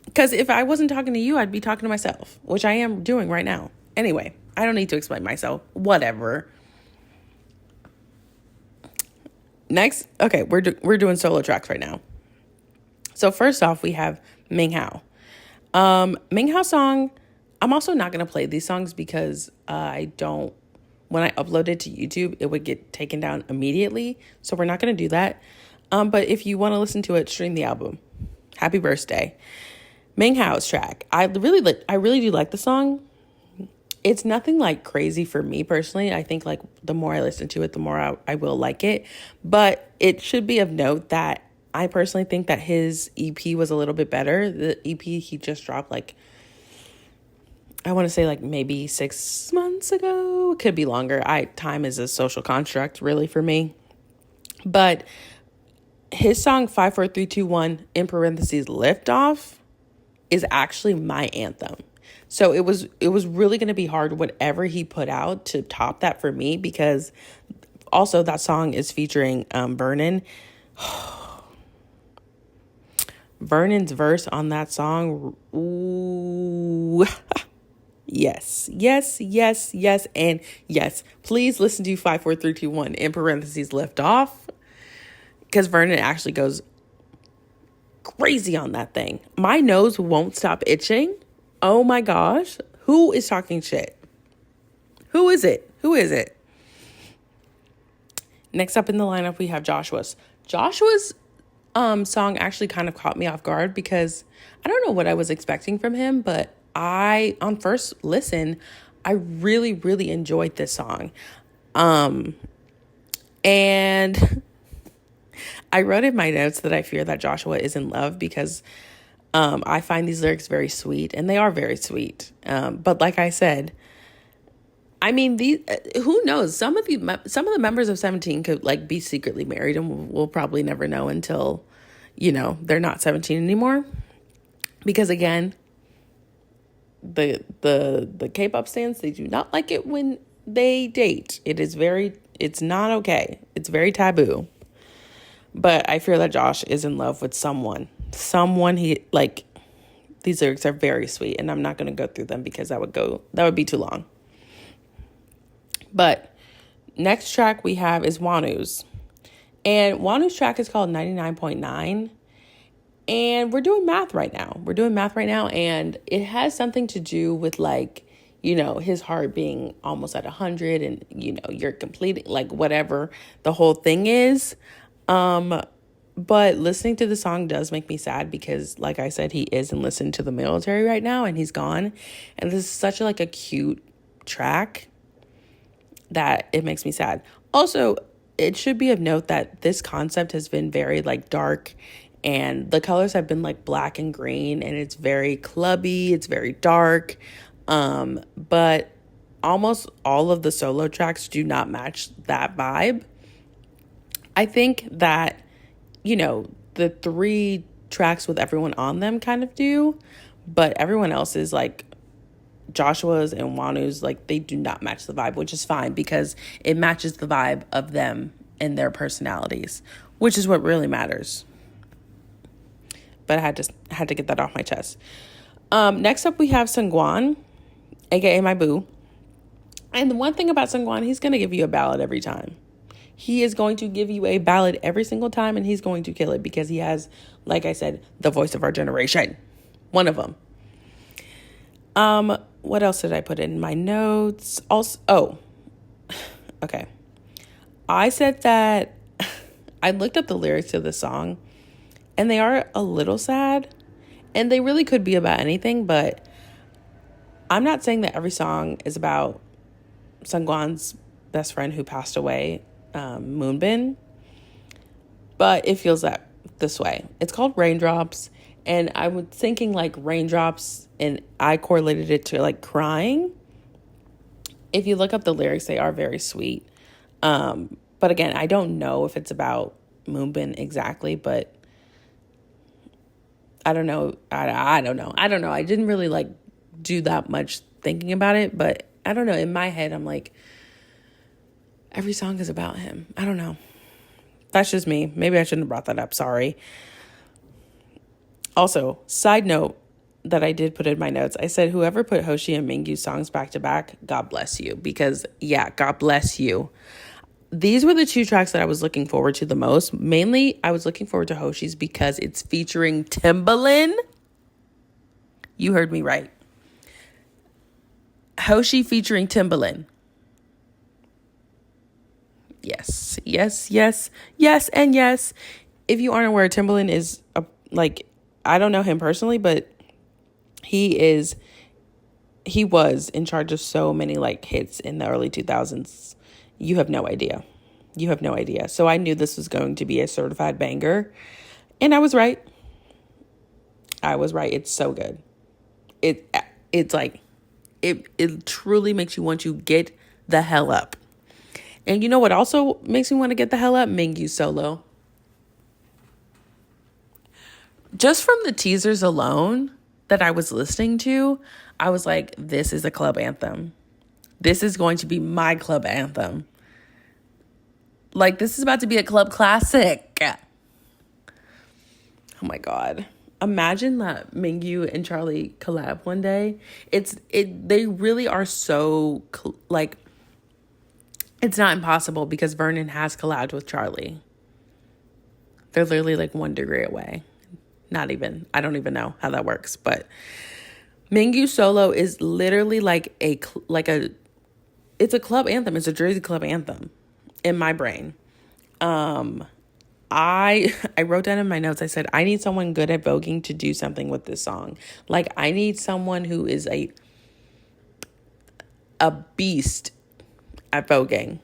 Because if I wasn't talking to you, I'd be talking to myself, which I am doing right now. Anyway, I don't need to explain myself. Whatever. Next, okay, we're doing solo tracks right now. So first off, we have Ming Hao. Ming Hao song, I'm also not going to play these songs because when I upload it to YouTube, it would get taken down immediately. So we're not going to do that. But if you want to listen to it, stream the album. Happy birthday. Ming Hao's track. I really do like the song. It's nothing like crazy for me personally. I think like the more I listen to it, the more I will like it. But it should be of note that I personally think that his EP was a little bit better. The EP he just dropped like, I want to say like maybe 6 months ago. It could be longer. Time is a social construct really for me. But his song 5, 4, 3, 2, 1 in parentheses lift off is actually my anthem. So it was really going to be hard whatever he put out to top that for me, because also that song is featuring Vernon. Vernon's verse on that song, ooh. Yes, and yes. Please listen to 5, 4, 3, 2, 1 in parentheses lift off, because Vernon actually goes crazy on that thing. My nose won't stop itching. Oh my gosh. Who is talking shit? Who is it? Next up in the lineup, we have Joshua's. Joshua's song actually kind of caught me off guard because I don't know what I was expecting from him, but on first listen, I really, really enjoyed this song. And I wrote in my notes that I fear that Joshua is in love because I find these lyrics very sweet, and they are very sweet. But like I said, I mean, who knows? Some of the members of 17 could like be secretly married, and we'll probably never know until, they're not 17 anymore. Because again, the K-pop stans, they do not like it when they date. It's not okay. It's very taboo. But I fear that Josh is in love with someone. These lyrics are very sweet, and I'm not going to go through them because that would be too long. But next track we have is Wanu's. And Wanu's track is called 99.9. And we're doing math right now. And it has something to do with his heart being almost at 100 and, you're completing whatever the whole thing is. But listening to the song does make me sad because, like I said, he is enlisted to the military right now and he's gone. And this is such a cute track that it makes me sad. Also, it should be of note that this concept has been very dark, and the colors have been black and green, and it's very clubby, it's very dark. But almost all of the solo tracks do not match that vibe. I think that, the 3 tracks with everyone on them kind of do, but everyone else is Joshua's and Wanu's, they do not match the vibe, which is fine because it matches the vibe of them and their personalities, which is what really matters. But I had to get that off my chest. Next up, we have Seungkwan, aka my boo. And the one thing about Seungkwan, he's going to give you a ballad every time. He is going to give you a ballad every single time, and he's going to kill it because he has, like I said, the voice of our generation. One of them. What else did I put in my notes? Also, okay. I said that I looked up the lyrics to the song, and they are a little sad, and they really could be about anything, but I'm not saying that every song is about Seungkwan's best friend who passed away, Moonbin, but it feels this way. It's called Raindrops, and I was thinking raindrops, and I correlated it to crying. If you look up the lyrics, they are very sweet. But again, I don't know if it's about Moonbin exactly, but I don't know. I don't know. I didn't really do that much thinking about it, but I don't know. In my head, I'm every song is about him. I don't know. That's just me. Maybe I shouldn't have brought that up. Sorry. Also, side note that I did put in my notes, I said whoever put Hoshi and Mingyu songs back to back, God bless you. Because, yeah, God bless you. These were the 2 tracks that I was looking forward to the most. Mainly, I was looking forward to Hoshi's because it's featuring Timbaland. You heard me right. Hoshi featuring Timbaland. Yes, yes, yes, yes, and yes. If you aren't aware, Timbaland is I don't know him personally, but he was in charge of so many hits in the early 2000s. You have no idea. So I knew this was going to be a certified banger, and I was right. It's so good. It truly makes you want to get the hell up. And you know what also makes me want to get the hell up? Mingyu solo. Just from the teasers alone that I was listening to, I was like, this is a club anthem. This is going to be my club anthem. This is about to be a club classic. Oh my God. Imagine that Mingyu and Charlie collab one day. They really are so, it's not impossible because Vernon has collabed with Charlie. They're literally 1 degree away. Not even. I don't even know how that works. But Mingyu solo is literally it's a club anthem. It's a Jersey club anthem in my brain. I wrote down in my notes, I said, I need someone good at voguing to do something with this song. I need someone who is a beast at voguing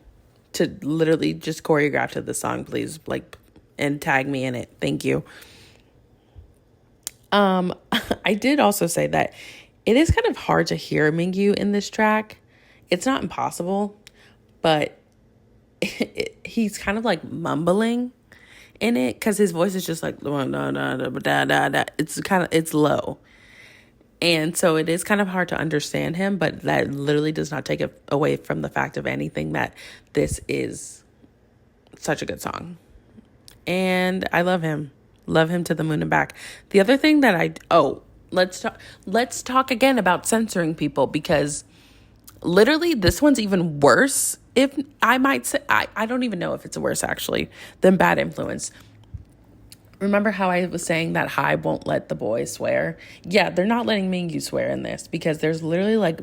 to literally just choreograph to the song, please, and tag me in it. Thank you. I did also say that it is kind of hard to hear Mingyu in this track. It's not impossible, but he's kind of mumbling in it because his voice is just it's low. And so it is kind of hard to understand him, but that literally does not take it away from the fact of anything that this is such a good song. And I love him. Love him to the moon and back. The other thing that let's talk again about censoring people, because literally this one's even worse. If I might say, I don't even know if it's worse actually than Bad Influence. Remember how I was saying that Hybe won't let the boys swear? Yeah, they're not letting Mingyu swear in this, because there's literally like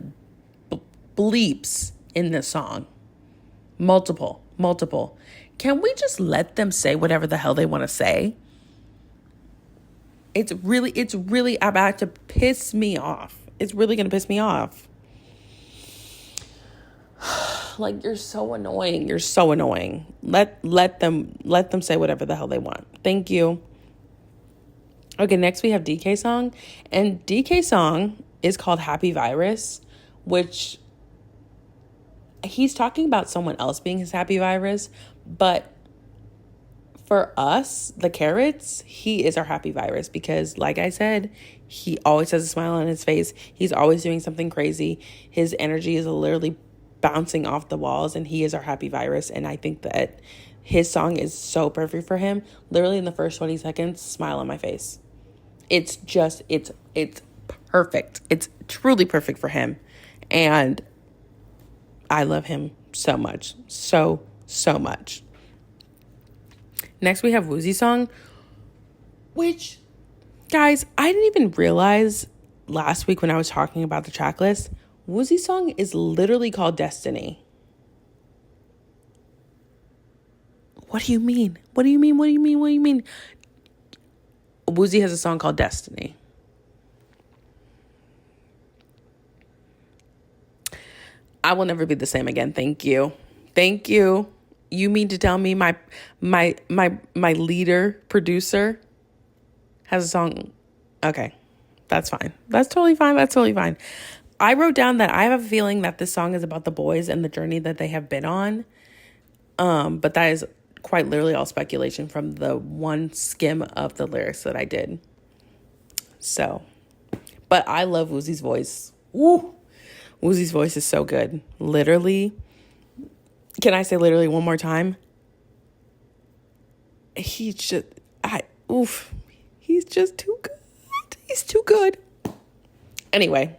bleeps in this song. Multiple. Can we just let them say whatever the hell they want to say? It's really about to piss me off. It's really going to piss me off. Like, you're so annoying. Let them say whatever the hell they want. Thank you. Okay, next we have DK song. And DK song is called Happy Virus, which he's talking about someone else being his happy virus. But for us, the Carrots, he is our happy virus, because like I said, he always has a smile on his face. He's always doing something crazy. His energy is literally bouncing off the walls, and he is our happy virus. And I think that his song is so perfect for him. Literally in the first 20 seconds, smile on my face. It's perfect. It's truly perfect for him. And I love him so much. So much. Next we have Woozy song, which, guys, I didn't even realize last week when I was talking about the track list, Woozy song is literally called Destiny. What do you mean? Woozy has a song called Destiny. I will never be the same again. Thank you. You mean to tell me my leader producer has a song? Okay, that's fine. That's totally fine. I wrote down that I have a feeling that this song is about the boys and the journey that they have been on. But that is quite literally all speculation from the one skim of the lyrics that I did. So, but I love Woozy's voice. Woo! Woozy's voice is so good. Literally. Can I say literally one more time? He's just too good. He's too good. Anyway,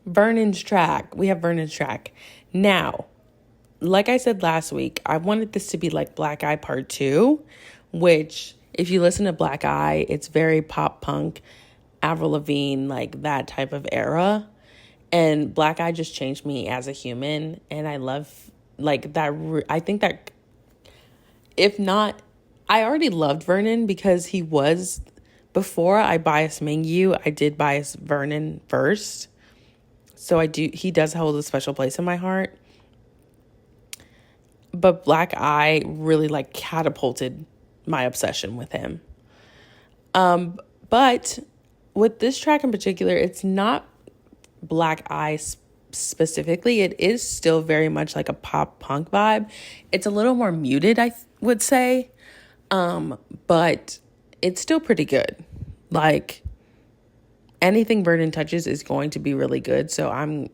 Vernon's track. We have Vernon's track. Now, like I said last week, I wanted this to be like Black Eye Part 2, which, if you listen to Black Eye, it's very pop punk, Avril Lavigne, like that type of era. And Black Eye just changed me as a human, and I love like that. I think that if not, I already loved Vernon because he was, before I biased Mingyu, I did bias Vernon first. So he does hold a special place in my heart. But Black Eye really like catapulted my obsession with him. But with this track in particular, it's not Black Eye specifically. It is still very much like a pop punk vibe. It's a little more muted, I would say, but it's still pretty good. Like, anything Vernon touches is going to be really good, so I'm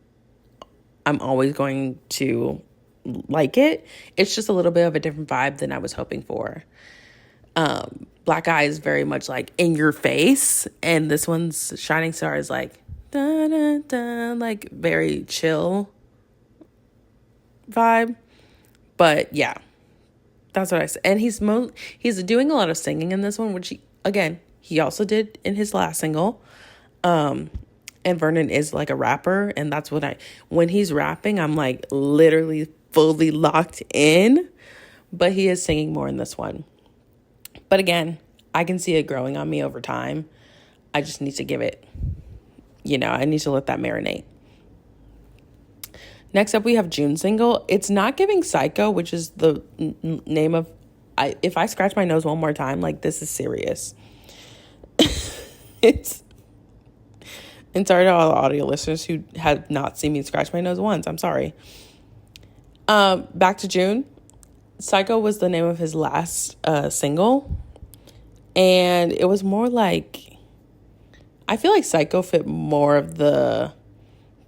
always going to like it. It's just a little bit of a different vibe than I was hoping for. Black Eye is very much like in your face, and this one's Shining Star is like da, da, da, like very chill vibe. But yeah, that's what I said. And he's doing a lot of singing in this one, which he also did in his last single. And Vernon is like a rapper, and that's when he's rapping, I'm like literally fully locked in. But he is singing more in this one. But again, I can see it growing on me over time. I just need to give it, I need to let that marinate. Next up, we have June single. It's not giving Psycho, which is the name of, if I scratch my nose one more time, like, this is serious. And sorry to all the audio listeners who have not seen me scratch my nose once. I'm sorry. Back to June. Psycho was the name of his last single. And it was more like, I feel like Psycho fit more of the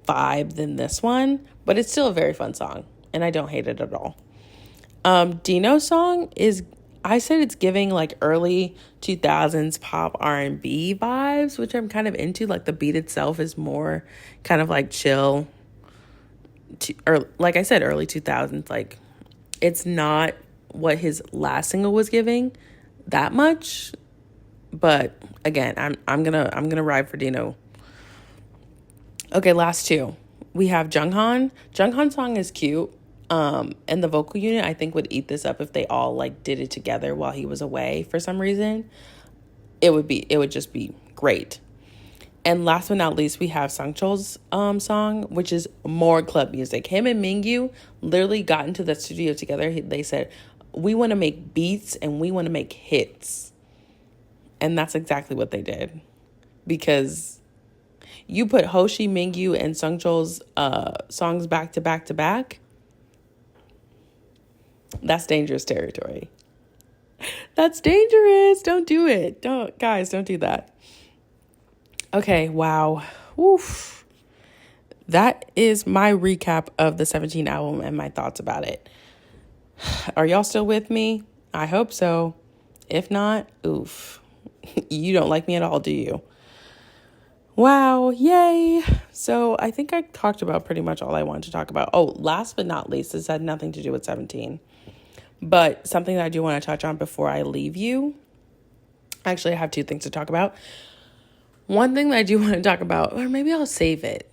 vibe than this one, but it's still a very fun song, and I don't hate it at all. Dino's song is, I said it's giving like early 2000s pop R&B vibes, which I'm kind of into. Like the beat itself is more kind of like chill, or like I said, early 2000s. Like it's not what his last single was giving that much, but again, I'm gonna ride for Dino. Okay, last two. We have Junghan. Junghan's song is cute. And the vocal unit, I think, would eat this up if they all like did it together while he was away for some reason. It would just be great. And last but not least, we have Sungchol's song, which is more club music. Him and Mingyu literally got into the studio together. They said, we want to make beats and we want to make hits. And that's exactly what they did. Because you put Hoshi, Mingyu, and Sungchol's songs back to back to back, that's dangerous territory. That's dangerous. Don't do it. Don't do that. Okay, wow. Oof. That is my recap of the 17 album and my thoughts about it. Are y'all still with me? I hope so. If not, oof. You don't like me at all, do you? Wow, yay. So I think I talked about pretty much all I wanted to talk about. Oh, last but not least, this had nothing to do with 17. But something that I do want to touch on before I leave you. Actually, I have two things to talk about. One thing that I do want to talk about, or maybe I'll save it.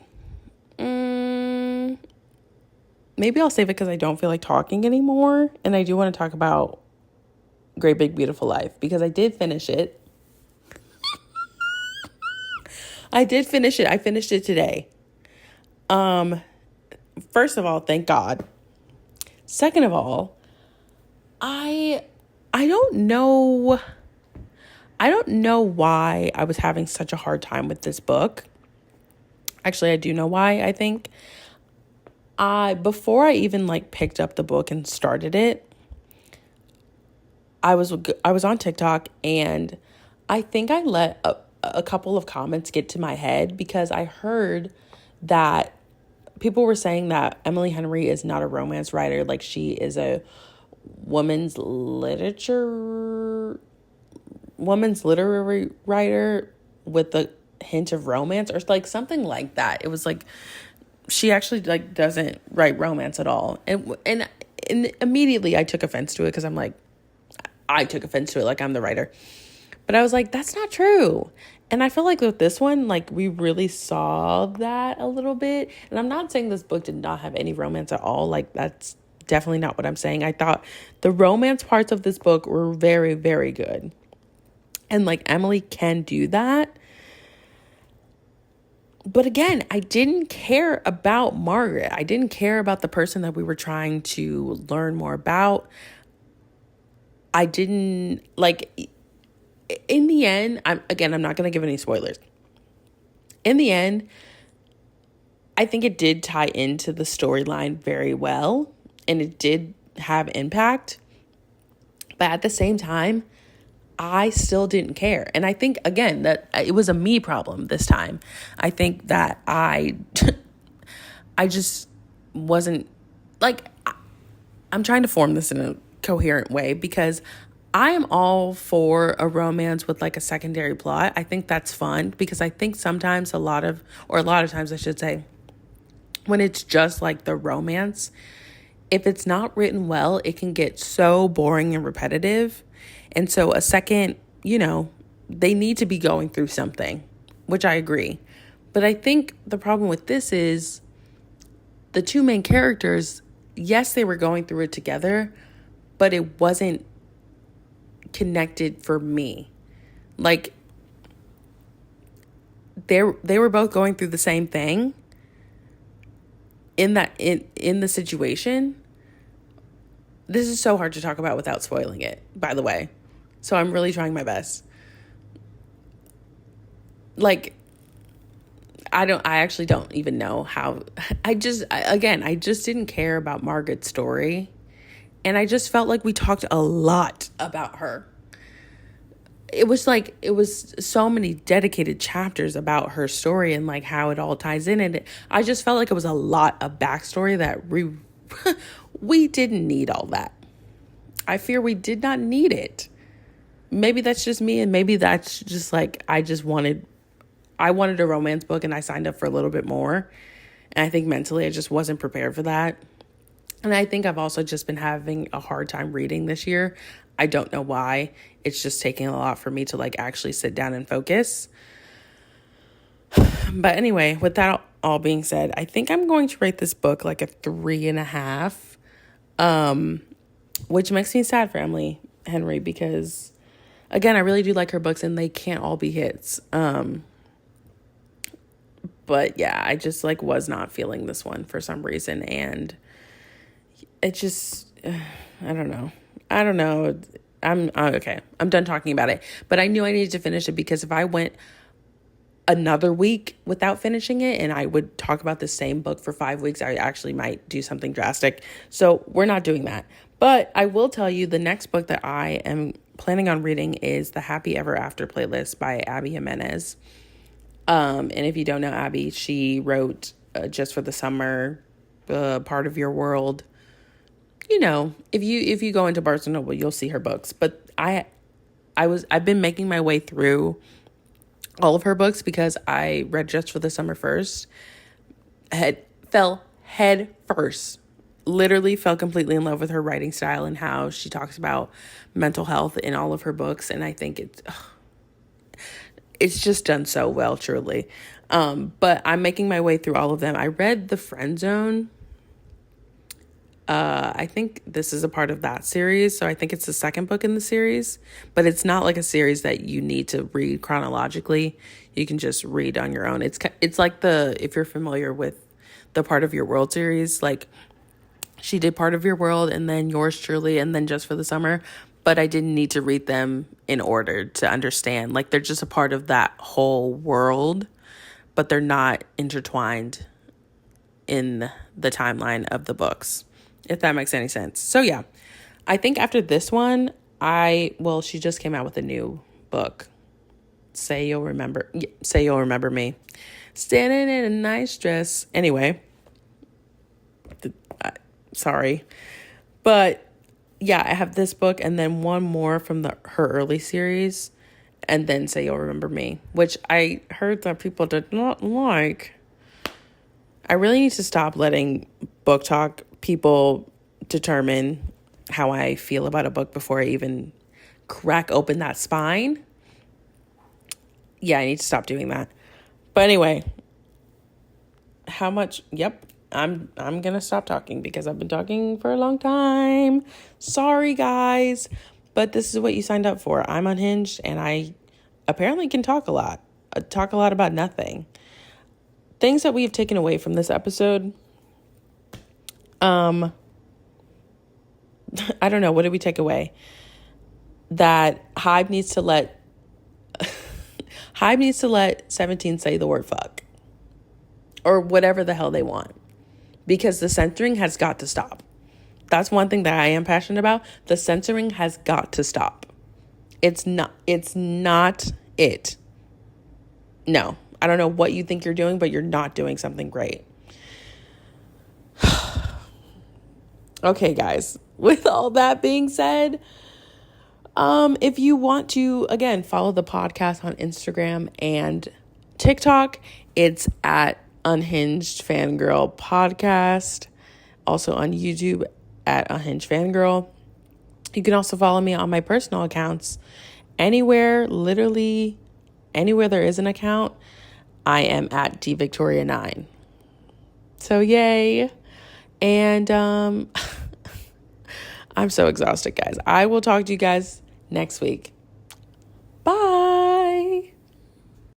Maybe I'll save it because I don't feel like talking anymore. And I do want to talk about Great Big Beautiful Life because I did finish it. I finished it today. First of all, thank God. Second of all, I don't know why I was having such a hard time with this book. Actually, I do know why, I think. Before I even like picked up the book and started it, I was on TikTok and I think I let a couple of comments get to my head because I heard that people were saying that Emily Henry is not a romance writer, like she is a women's literary writer with a hint of romance or like something like that. It was like she actually like doesn't write romance at all, and immediately I took offense to it because I took offense to it like I'm the writer. But I was like, that's not true. And I feel like with this one, like we really saw that a little bit. And I'm not saying this book did not have any romance at all. Like that's definitely not what I'm saying. I thought the romance parts of this book were very, very good. And like Emily can do that. But again, I didn't care about Margaret. I didn't care about the person that we were trying to learn more about. I didn't like, in the end, I'm not going to give any spoilers. In the end, I think it did tie into the storyline very well and it did have impact. But at the same time, I still didn't care. And I think, again, that it was a me problem this time. I think that I just wasn't, like, I'm trying to form this in a coherent way because I am all for a romance with like a secondary plot. I think that's fun because I think sometimes a lot of times I should say, when it's just like the romance, if it's not written well, it can get so boring and repetitive. And so a second, they need to be going through something, which I agree. But I think the problem with this is the two main characters, yes, they were going through it together, but it wasn't connected for me. Like they were both going through the same thing in the situation. This is so hard to talk about without spoiling it, by the way. So I'm really trying my best. Like, I actually don't even know how. I just didn't care about Margaret's story. And I just felt like we talked a lot about her. it was so many dedicated chapters about her story and like how it all ties in. And I just felt like it was a lot of backstory that we didn't need all that. I fear we did not need it. Maybe that's just me, and maybe that's just like I wanted a romance book and I signed up for a little bit more. And I think mentally I just wasn't prepared for that. And I think I've also just been having a hard time reading this year. I don't know why. It's just taking a lot for me to like actually sit down and focus. But anyway, with that all being said, I think I'm going to rate this book like a 3.5, which makes me sad for Emily Henry because, again, I really do like her books and they can't all be hits. But yeah, I just like was not feeling this one for some reason. And it just, I don't know. I'm okay. I'm done talking about it. But I knew I needed to finish it because if I went another week without finishing it and I would talk about the same book for 5 weeks, I actually might do something drastic. So we're not doing that. But I will tell you the next book that I am planning on reading is The Happy Ever After playlist by Abby Jimenez. And if you don't know Abby, she wrote Just for the Summer, Part of Your World. You know, if you go into Barnes & Noble, you'll see her books. But I've been making my way through all of her books because I read Just for the Summer first. Fell head first. Literally fell completely in love with her writing style and how she talks about mental health in all of her books. And I think it's just done so well, truly. But I'm making my way through all of them. I read The Friend Zone. I think this is a part of that series. So I think it's the second book in the series, but it's not like a series that you need to read chronologically. You can just read on your own. It's like if you're familiar with the Part of Your World series, like she did Part of Your World and then Yours Truly and then Just for the Summer, but I didn't need to read them in order to understand. Like they're just a part of that whole world, but they're not intertwined in the timeline of the books, if that makes any sense. So yeah, I think after this one, she just came out with a new book. Say You'll Remember Me. Standing in a nice dress. Anyway, sorry. But yeah, I have this book and then one more from her early series and then Say You'll Remember Me, which I heard that people did not like. I really need to stop letting book talk people determine how I feel about a book before I even crack open that spine. Yeah, I need to stop doing that. But anyway, I'm going to stop talking because I've been talking for a long time. Sorry, guys. But this is what you signed up for. I'm unhinged and I apparently can talk a lot. Talk a lot about nothing. Things that we have taken away from this episode. I don't know. What did we take away? That Hybe needs to let 17 say the word fuck. Or whatever the hell they want. Because the censoring has got to stop. That's one thing that I am passionate about. The censoring has got to stop. It's not it. No. I don't know what you think you're doing, but you're not doing something great. Okay, guys. With all that being said, if you want to, again, follow the podcast on Instagram and TikTok, it's at Unhinged Fangirl Podcast. Also on YouTube at Unhinged Fangirl. You can also follow me on my personal accounts. Literally anywhere there is an account, I am at DVictoria9. So yay. And I'm so exhausted, guys. I will talk to you guys next week.